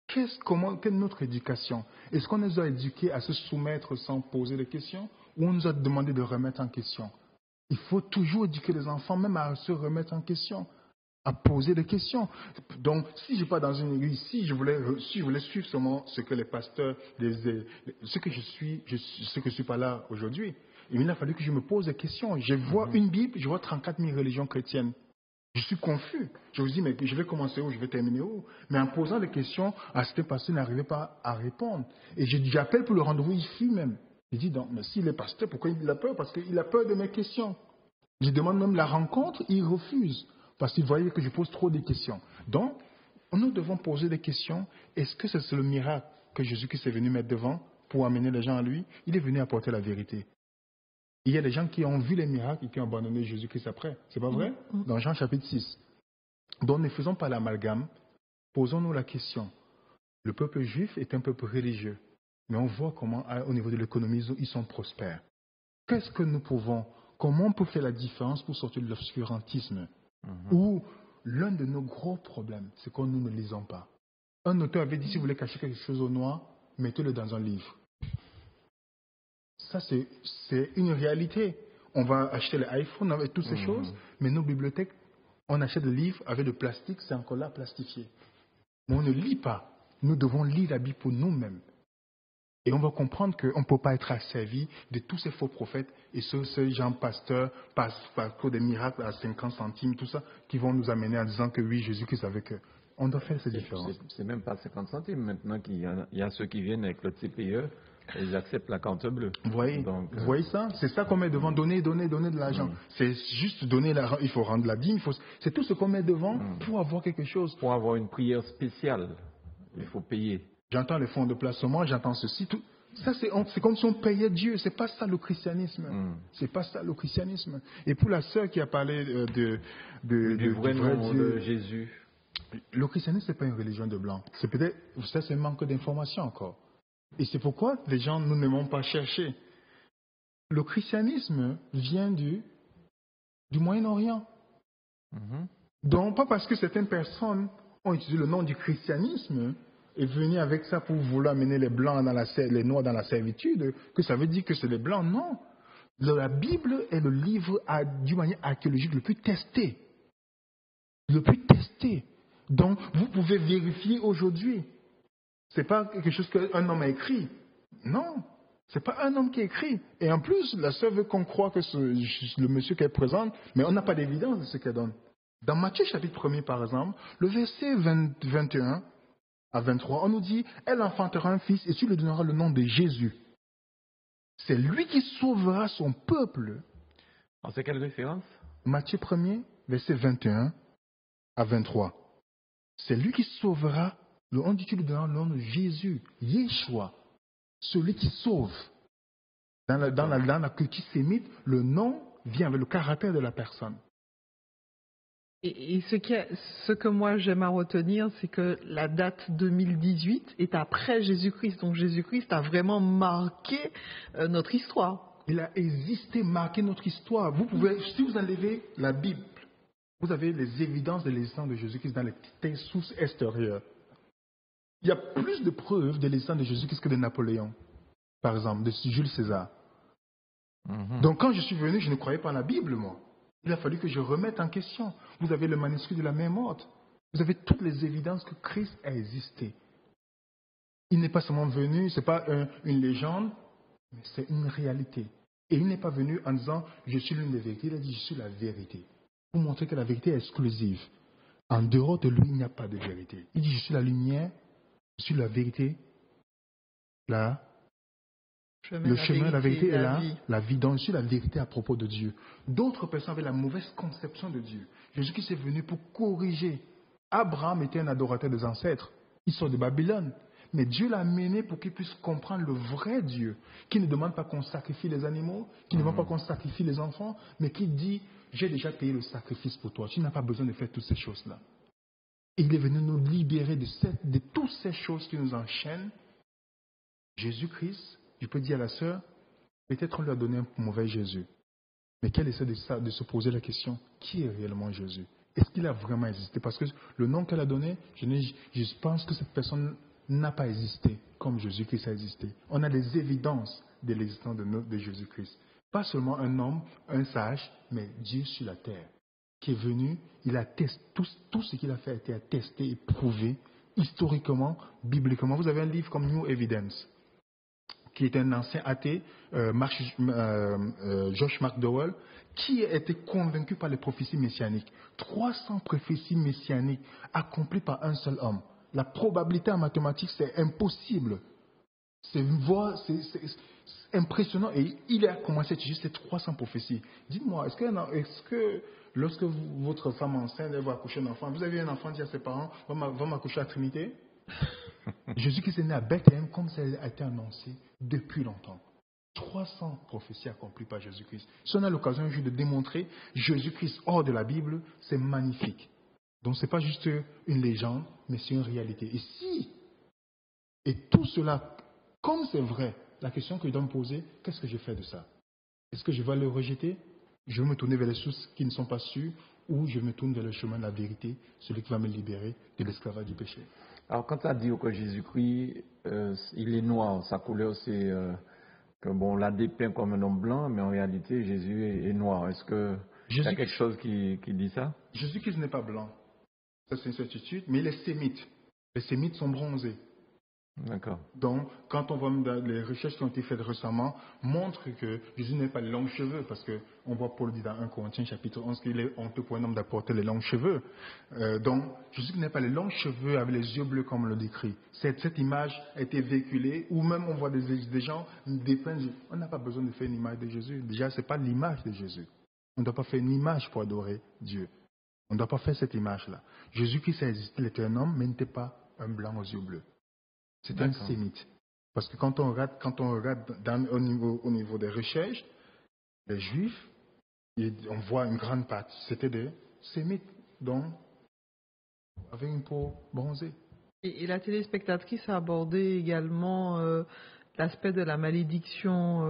Quelle est notre éducation? Est-ce qu'on nous a éduqués à se soumettre sans poser de questions, ou on nous a demandé de remettre en question? Il faut toujours éduquer les enfants, même à se remettre en question, à poser des questions. Donc, si je ne suis pas dans une église, si je voulais suivre seulement ce que les pasteurs, ce que je suis pas là aujourd'hui, il a fallu que je me pose des questions. Je vois une Bible, je vois 34 000 religions chrétiennes. Je suis confus. Je vous dis, mais je vais commencer où, je vais terminer où? Mais en posant des questions, à ce pasteur n'arrivait pas à répondre. Et j'appelle pour le rendez-vous, il fuit même. Il dit, non, mais s'il est pasteur, pourquoi il a peur? Parce qu'il a peur de mes questions. Je demande même la rencontre, il refuse. Parce qu'il voyait que je pose trop de questions. Donc, nous devons poser des questions. Est-ce que c'est le miracle que Jésus-Christ est venu mettre devant pour amener les gens à lui? Il est venu apporter la vérité. Il y a des gens qui ont vu les miracles et qui ont abandonné Jésus-Christ après. C'est pas vrai? Dans Jean chapitre 6. Donc ne faisons pas l'amalgame. Posons-nous la question. Le peuple juif est un peuple religieux. Mais on voit comment, au niveau de l'économie, ils sont prospères. Qu'est-ce que nous pouvons, comment on peut faire la différence pour sortir de l'obscurantisme? Où l'un de nos gros problèmes, c'est que nous ne lisons pas. Un auteur avait dit, si vous voulez cacher quelque chose au noir, mettez-le dans un livre. Ça, c'est une réalité. On va acheter les iPhones avec toutes ces choses, mais nos bibliothèques, on achète des livres avec de plastique, c'est encore là plastifié. Mais on ne lit pas. Nous devons lire la Bible pour nous-mêmes. Et on va comprendre qu'on ne peut pas être asservi de tous ces faux prophètes et ces gens pasteurs, par des miracles à 50 centimes, tout ça, qui vont nous amener en disant que oui, Jésus-Christ avec eux. On doit faire ces différences. C'est même pas 50 centimes maintenant qu'il y a ceux qui viennent avec le TPE. Ils acceptent la carte bleue. Vous voyez ça? C'est ça qu'on met devant, donner de l'argent. C'est juste donner l'argent, il faut rendre la dîme, c'est tout ce qu'on met devant pour avoir quelque chose. Pour avoir une prière spéciale, il faut payer. J'entends les fonds de placement, j'entends ceci, tout. Ça, c'est comme si on payait Dieu. C'est pas ça le christianisme. C'est pas ça le christianisme. Et pour la sœur qui a parlé du vrai nom de Jésus. Le christianisme, c'est pas une religion de blanc. C'est peut-être, ça, c'est un manque d'information encore. Et c'est pourquoi les gens, nous n'aimons pas chercher. Le christianisme vient du Moyen-Orient. Donc, pas parce que certaines personnes ont utilisé le nom du christianisme et venu avec ça pour vouloir mener les blancs les noirs dans la servitude, que ça veut dire que c'est les blancs. Non. La Bible est le livre d'une manière archéologique le plus testé. Le plus testé. Donc, vous pouvez vérifier aujourd'hui. C'est pas quelque chose qu'un homme a écrit. Non. C'est pas un homme qui a écrit. Et en plus, la sœur veut qu'on croie que c'est le monsieur qu'elle présente, mais on n'a pas d'évidence de ce qu'elle donne. Dans Matthieu chapitre 1er, par exemple, le verset 21 à 23, on nous dit, elle enfantera un fils et tu lui donneras le nom de Jésus. C'est lui qui sauvera son peuple. Alors, c'est quelle référence? Matthieu 1er, verset 21 à 23. C'est lui qui sauvera, on dit tu lui donneras le nom de Jésus, Yeshua, celui qui sauve. Dans la culture sémite, le nom vient avec le caractère de la personne. Et ce que moi j'aime à retenir, c'est que la date 2018 est après Jésus-Christ. Donc Jésus-Christ a vraiment marqué notre histoire. Il a existé, marqué notre histoire. Vous pouvez, si vous enlevez la Bible, vous avez les évidences de l'existence de Jésus-Christ dans les sources extérieures. Il y a plus de preuves de l'existence de Jésus-Christ que de Napoléon, par exemple, de Jules César. Donc quand je suis venu, je ne croyais pas en la Bible, moi. Il a fallu que je remette en question. Vous avez le manuscrit de la mer morte. Vous avez toutes les évidences que Christ a existé. Il n'est pas seulement venu, ce n'est pas une légende, mais c'est une réalité. Et il n'est pas venu en disant « je suis l'une des vérités », il a dit « je suis la vérité ». Pour montrer que la vérité est exclusive. En dehors de lui, il n'y a pas de vérité. Il dit « je suis la lumière, je suis la vérité, la Le chemin, la vérité est là, la vie. Donc, c'est la vérité à propos de Dieu. D'autres personnes avaient la mauvaise conception de Dieu. Jésus-Christ est venu pour corriger. Abraham était un adorateur des ancêtres. Il sort de Babylone. Mais Dieu l'a amené pour qu'il puisse comprendre le vrai Dieu, qui ne demande pas qu'on sacrifie les animaux, qui ne demande pas qu'on sacrifie les enfants, mais qui dit, j'ai déjà payé le sacrifice pour toi, tu n'as pas besoin de faire toutes ces choses-là. Et il est venu nous libérer de toutes ces choses qui nous enchaînent. Jésus-Christ, je peux dire à la sœur, peut-être on lui a donné un mauvais Jésus, mais qu'elle essaie de se poser la question, qui est réellement Jésus? Est-ce qu'il a vraiment existé? Parce que le nom qu'elle a donné, je pense que cette personne n'a pas existé comme Jésus-Christ a existé. On a des évidences de l'existence de Jésus-Christ. Pas seulement un homme, un sage, mais Dieu sur la terre, qui est venu, il a testé, tout ce qu'il a fait a été attesté et prouvé, historiquement, bibliquement. Vous avez un livre comme New Evidence, qui est un ancien athée, Josh McDowell, qui a été convaincu par les prophéties messianiques. 300 prophéties messianiques accomplies par un seul homme. La probabilité en mathématiques, c'est impossible. C'est impressionnant. Et il a commencé à étudier ces 300 prophéties. Dites-moi, est-ce que lorsque votre femme enceinte, elle va accoucher un enfant, vous avez un enfant dit à ses parents, va m'accoucher à Trinité? Jésus-Christ est né à Bethléem comme ça a été annoncé depuis longtemps. 300 prophéties accomplies par Jésus-Christ. Si on a l'occasion un jour de démontrer Jésus-Christ hors de la Bible, c'est magnifique. Donc ce n'est pas juste une légende, mais c'est une réalité. Et tout cela, comme c'est vrai, la question que je dois me poser, qu'est-ce que je fais de ça? Est-ce que je vais le rejeter? Je vais me tourner vers les sources qui ne sont pas sûres, ou je me tourne vers le chemin de la vérité, celui qui va me libérer de l'esclavage du péché? Alors quand tu as dit que Jésus-Christ, il est noir, sa couleur c'est que bon, on l'a dépeint comme un homme blanc, mais en réalité Jésus est noir. Est-ce que il y a quelque chose qui dit ça? Jésus-Christ n'est pas blanc. Ça, c'est une certitude, mais il est sémite. Les sémites sont bronzés. D'accord. Donc, quand on voit dans les recherches qui ont été faites récemment, montrent que Jésus n'a pas les longs cheveux, parce qu'on voit Paul dit dans 1 Corinthiens chapitre 11 qu'il est honteux pour un homme d'apporter les longs cheveux. Donc, Jésus n'a pas les longs cheveux avec les yeux bleus comme on le décrit. Cette image a été véhiculée, ou même on voit des gens dépeindre. On n'a pas besoin de faire une image de Jésus. Déjà, ce n'est pas l'image de Jésus. On ne doit pas faire une image pour adorer Dieu. On ne doit pas faire cette image-là. Jésus-Christ a existé, il était un homme, mais il n'était pas un blanc aux yeux bleus. C'était un sémite. Parce que quand on regarde au niveau des recherches, les Juifs, on voit une grande partie, c'était des sémites, donc avec une peau bronzée. Et la téléspectatrice a abordé également l'aspect de la malédiction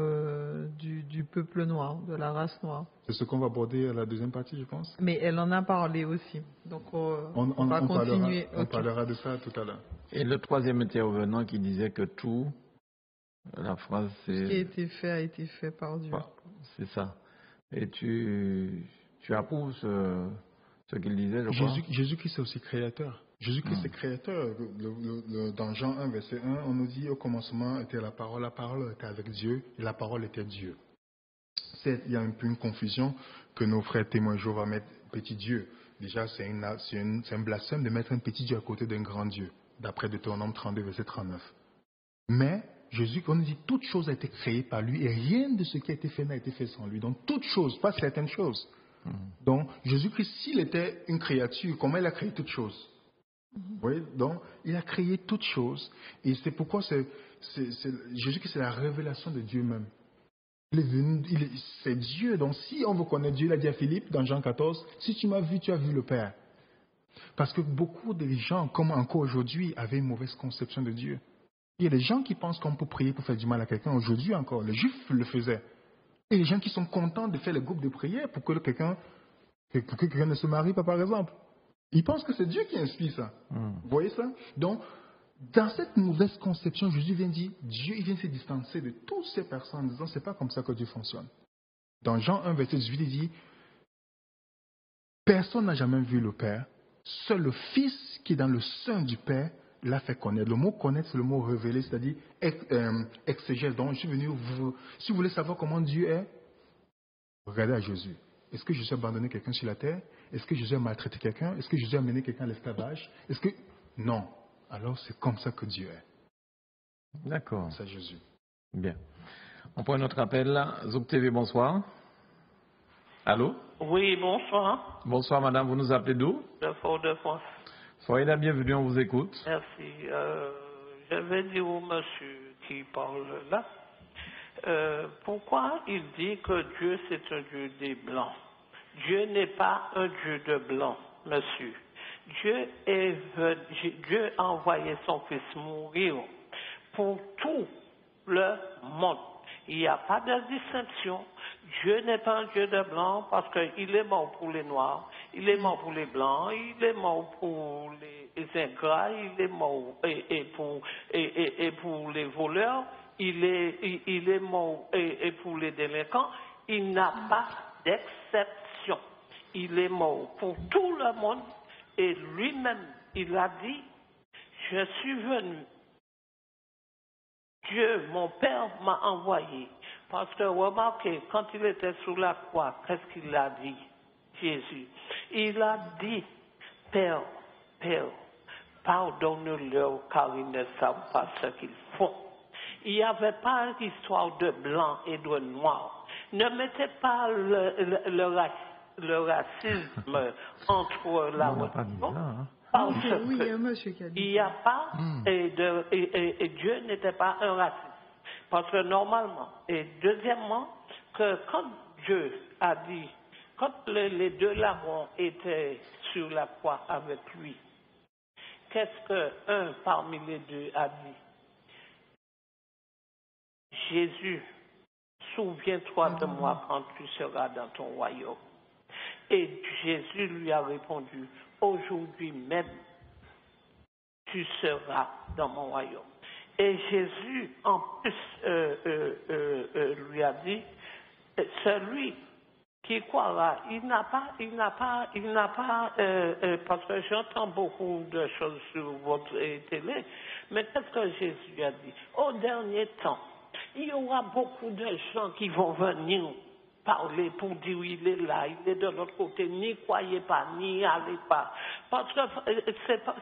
du peuple noir, de la race noire. C'est ce qu'on va aborder à la deuxième partie, je pense. Mais elle en a parlé aussi. Donc on va continuer. On parlera de ça tout à l'heure. Et le troisième intervenant qui disait que tout, la phrase c'est... Ce qui a été fait a été fait par Dieu. C'est ça. Et tu approuves ce qu'il disait, je crois? Jésus-Christ est aussi créateur. Jésus-Christ est créateur. Dans Jean 1, verset 1, on nous dit au commencement était la parole était avec Dieu, et la parole était Dieu. Il y a un peu une confusion que nos frères témoins Jéhovah mettent petit Dieu. Déjà, c'est un blasphème de mettre un petit Dieu à côté d'un grand Dieu, d'après Deutéronome 32, verset 39. Mais Jésus, on nous dit, toute chose a été créée par lui et rien de ce qui a été fait n'a été fait sans lui. Donc, toute chose, pas certaines choses. Donc, Jésus-Christ, s'il était une créature, comment il a créé toute chose? Vous voyez? Donc, il a créé toute chose. Et c'est pourquoi Jésus-Christ, c'est la révélation de Dieu même. C'est Dieu. Donc, si on veut connaître Dieu, il a dit à Philippe, dans Jean 14, si tu m'as vu, tu as vu le Père. Parce que beaucoup de gens, comme encore aujourd'hui, avaient une mauvaise conception de Dieu. Il y a des gens qui pensent qu'on peut prier pour faire du mal à quelqu'un. Aujourd'hui encore, les Juifs le faisaient. Et les gens qui sont contents de faire les groupes de prière pour que quelqu'un ne se marie pas, par exemple. Ils pensent que c'est Dieu qui inspire ça. Vous voyez ça? Donc, dans cette mauvaise conception, Jésus vient dire, Dieu il vient se distancer de toutes ces personnes en disant, c'est pas comme ça que Dieu fonctionne. Dans Jean 1, verset 18, il dit, personne n'a jamais vu le Père, seul le Fils qui est dans le sein du Père l'a fait connaître. Le mot connaître, c'est le mot révéler, c'est-à-dire exégèse. Donc, je suis venu, si vous voulez savoir comment Dieu est, regardez à Jésus. Est-ce que Jésus a abandonné quelqu'un sur la terre? Est-ce que Jésus a maltraité quelqu'un? Est-ce que Jésus a mené quelqu'un à l'esclavage? Non. Alors, c'est comme ça que Dieu est. D'accord. C'est Jésus. Bien. On prend notre appel. Zouk TV, bonsoir. Allô? Oui, bonsoir. Bonsoir, madame. Vous nous appelez d'où? De Fort-de-France. Soyez la bienvenue, on vous écoute. Merci. Je vais dire au monsieur qui parle là, pourquoi il dit que Dieu c'est un Dieu des Blancs? Dieu n'est pas un Dieu de Blancs, monsieur. Dieu a envoyé son Fils mourir pour tout le monde. Il n'y a pas de distinction. Dieu n'est pas un Dieu de blanc parce qu'il est mort pour les noirs, il est mort pour les blancs, il est mort pour les ingrats, il est mort et pour les voleurs, il est mort et pour les délinquants. Il n'a pas d'exception. Il est mort pour tout le monde et lui-même, il a dit, je suis venu. Dieu, mon Père, m'a envoyé. Parce que remarquez, quand il était sous la croix, qu'est-ce qu'il a dit, Jésus? Il a dit, Père, Père, pardonne-leur car ils ne savent pas ce qu'ils font. Il n'y avait pas d'histoire de blanc et de noir. Ne mettez pas le racisme entre la religion. Parce il n'y a pas, et Dieu n'était pas un raciste. Parce que normalement, et deuxièmement, que quand Dieu a dit, quand les deux larrons étaient sur la croix avec lui, qu'est-ce qu'un parmi les deux a dit? Jésus, souviens-toi de moi quand tu seras dans ton royaume. Et Jésus lui a répondu, aujourd'hui même, tu seras dans mon royaume. Et Jésus, en plus, lui a dit, celui qui croira, il n'a pas, parce que j'entends beaucoup de choses sur votre télé, mais qu'est-ce que Jésus a dit? Au dernier temps, il y aura beaucoup de gens qui vont venir parler pour dire il est là, il est de l'autre côté, n'y croyez pas, n'y allez pas. Parce que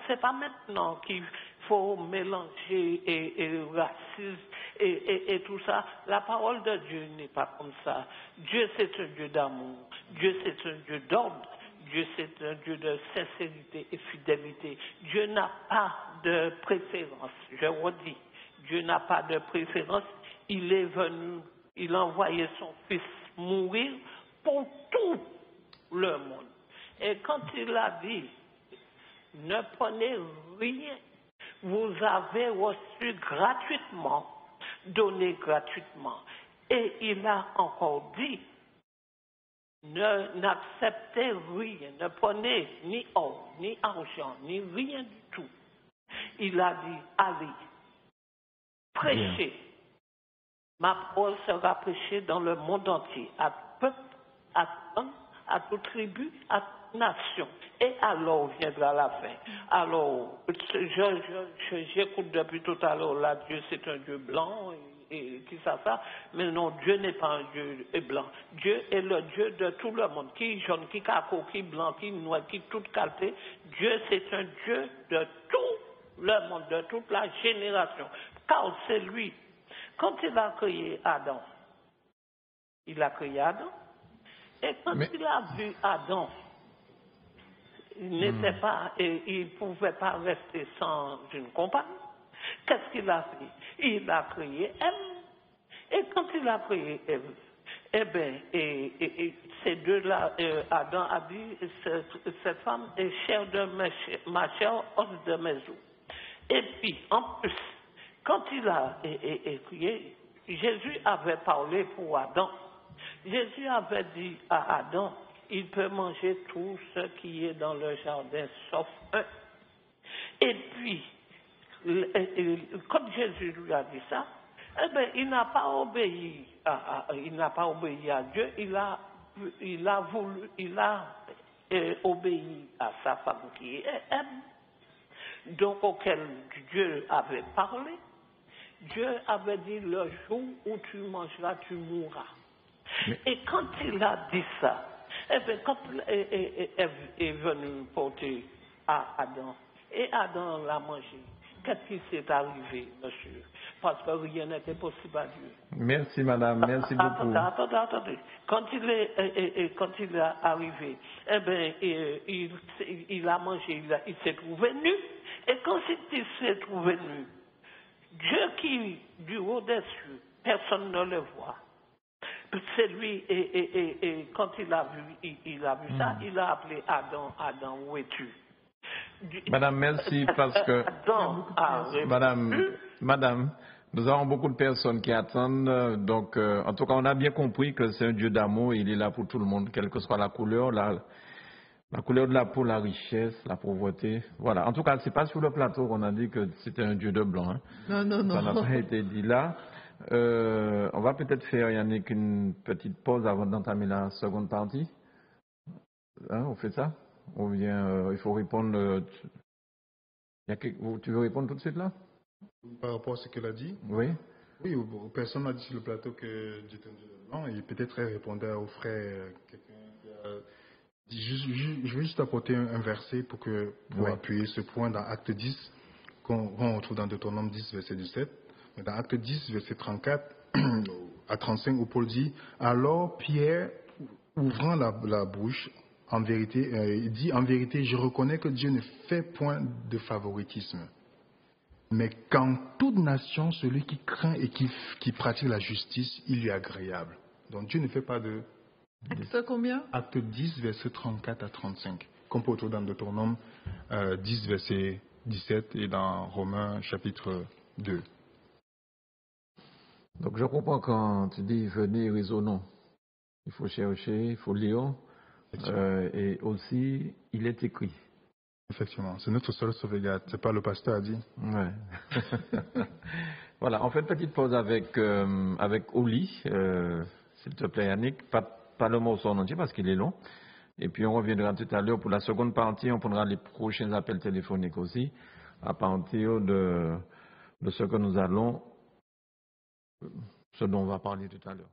c'est pas maintenant qu'il faut mélanger et racisme et tout ça. La parole de Dieu n'est pas comme ça. Dieu c'est un Dieu d'amour, Dieu c'est un Dieu d'ordre, Dieu c'est un Dieu de sincérité et fidélité. Dieu n'a pas de préférence, je redis, Dieu n'a pas de préférence. Il est venu, il a envoyé son Fils mourir pour tout le monde. Et quand il a dit, ne prenez rien, vous avez reçu gratuitement, donné gratuitement. Et il a encore dit, n'acceptez rien, ne prenez ni or, ni argent, ni rien du tout. Il a dit, allez, prêchez. Bien. Ma parole sera prêchée dans le monde entier, à tout peuple, à tout homme, à toute tribu, à toute nation. Et alors viendra la fin. Alors, j'écoute depuis tout à l'heure, là, Dieu c'est un Dieu blanc, et qui ça, mais non, Dieu n'est pas un Dieu blanc. Dieu est le Dieu de tout le monde, qui jaune, qui caco, qui blanc, qui noir, qui toute qualité. Dieu c'est un Dieu de tout le monde, de toute la génération. Car c'est lui. Quand il a créé Adam, il a créé Adam, et quand il a vu Adam, il n'était pas, et il ne pouvait pas rester sans une compagne. Qu'est-ce qu'il a fait? Il a créé Ève. Et quand il a créé Ève, eh bien, et ces deux-là, Adam a dit, cette femme est chair de ma chair, os de mes os. Et puis, en plus, quand il a crié, Jésus avait parlé pour Adam. Jésus avait dit à Adam, il peut manger tout ce qui est dans le jardin, sauf un. Et puis, quand Jésus lui a dit ça, eh bien, il n'a pas obéi à Dieu, il a obéi à sa femme qui est Ève, donc auquel Dieu avait parlé. Dieu avait dit, le jour où tu mangeras, tu mourras. Et quand il a dit ça, eh bien, quand Ève est venue porter à Adam, et Adam l'a mangé, qu'est-ce qui s'est arrivé, monsieur? Parce que rien n'était possible à Dieu. Merci, madame. Merci beaucoup. Attendez. Quand il est arrivé, eh ben, il a mangé, il s'est trouvé nu. Et quand il s'est trouvé nu, Dieu qui, du haut des cieux, personne ne le voit. C'est lui, et quand il a vu ça, il a appelé Adam, où es-tu? Madame, merci parce que... Madame, nous avons beaucoup de personnes qui attendent. Donc, en tout cas, on a bien compris que c'est un Dieu d'amour. Il est là pour tout le monde, quelle que soit la couleur, la couleur de la peau, la richesse, la pauvreté. Voilà. En tout cas, c'est pas sur le plateau qu'on a dit que c'était un Dieu de blanc. Hein. Non. Ça n'a pas été dit là. On va peut-être faire, Yannick, une petite pause avant d'entamer la seconde partie. Hein, on fait ça? Ou bien il faut répondre... Tu veux répondre tout de suite là? Par rapport à ce qu'elle a dit? Oui. Oui, personne n'a dit sur le plateau que Dieu était un Dieu de blanc. Et peut-être elle répondait au frère je vais juste apporter un verset pour appuyer ce point dans Acte 10, qu'on retrouve dans Deutéronome 10, verset 17. Mais dans Acte 10, verset 34 à 35, où Paul dit, alors Pierre, ouvrant la bouche, en vérité, il dit, en vérité, je reconnais que Dieu ne fait point de favoritisme. Mais qu'en toute nation, celui qui craint et qui pratique la justice, il lui est agréable. Donc Dieu ne fait pas de... Acte combien? Acte 10, verset 34 à 35. Comme pour retrouver dans Deutéronome 10, verset 17 et dans Romains chapitre 2. Donc je comprends quand tu dis venez raisonnons. Il faut chercher, il faut lire. Et aussi, il est écrit. Effectivement, c'est notre seule sauvegarde. C'est pas le pasteur a dit. Ouais. Voilà, on fait une petite pause avec Oli, s'il te plaît Yannick. Pas le morceau en entier parce qu'il est long. Et puis on reviendra tout à l'heure pour la seconde partie. On prendra les prochains appels téléphoniques aussi à partir de ce dont on va parler tout à l'heure.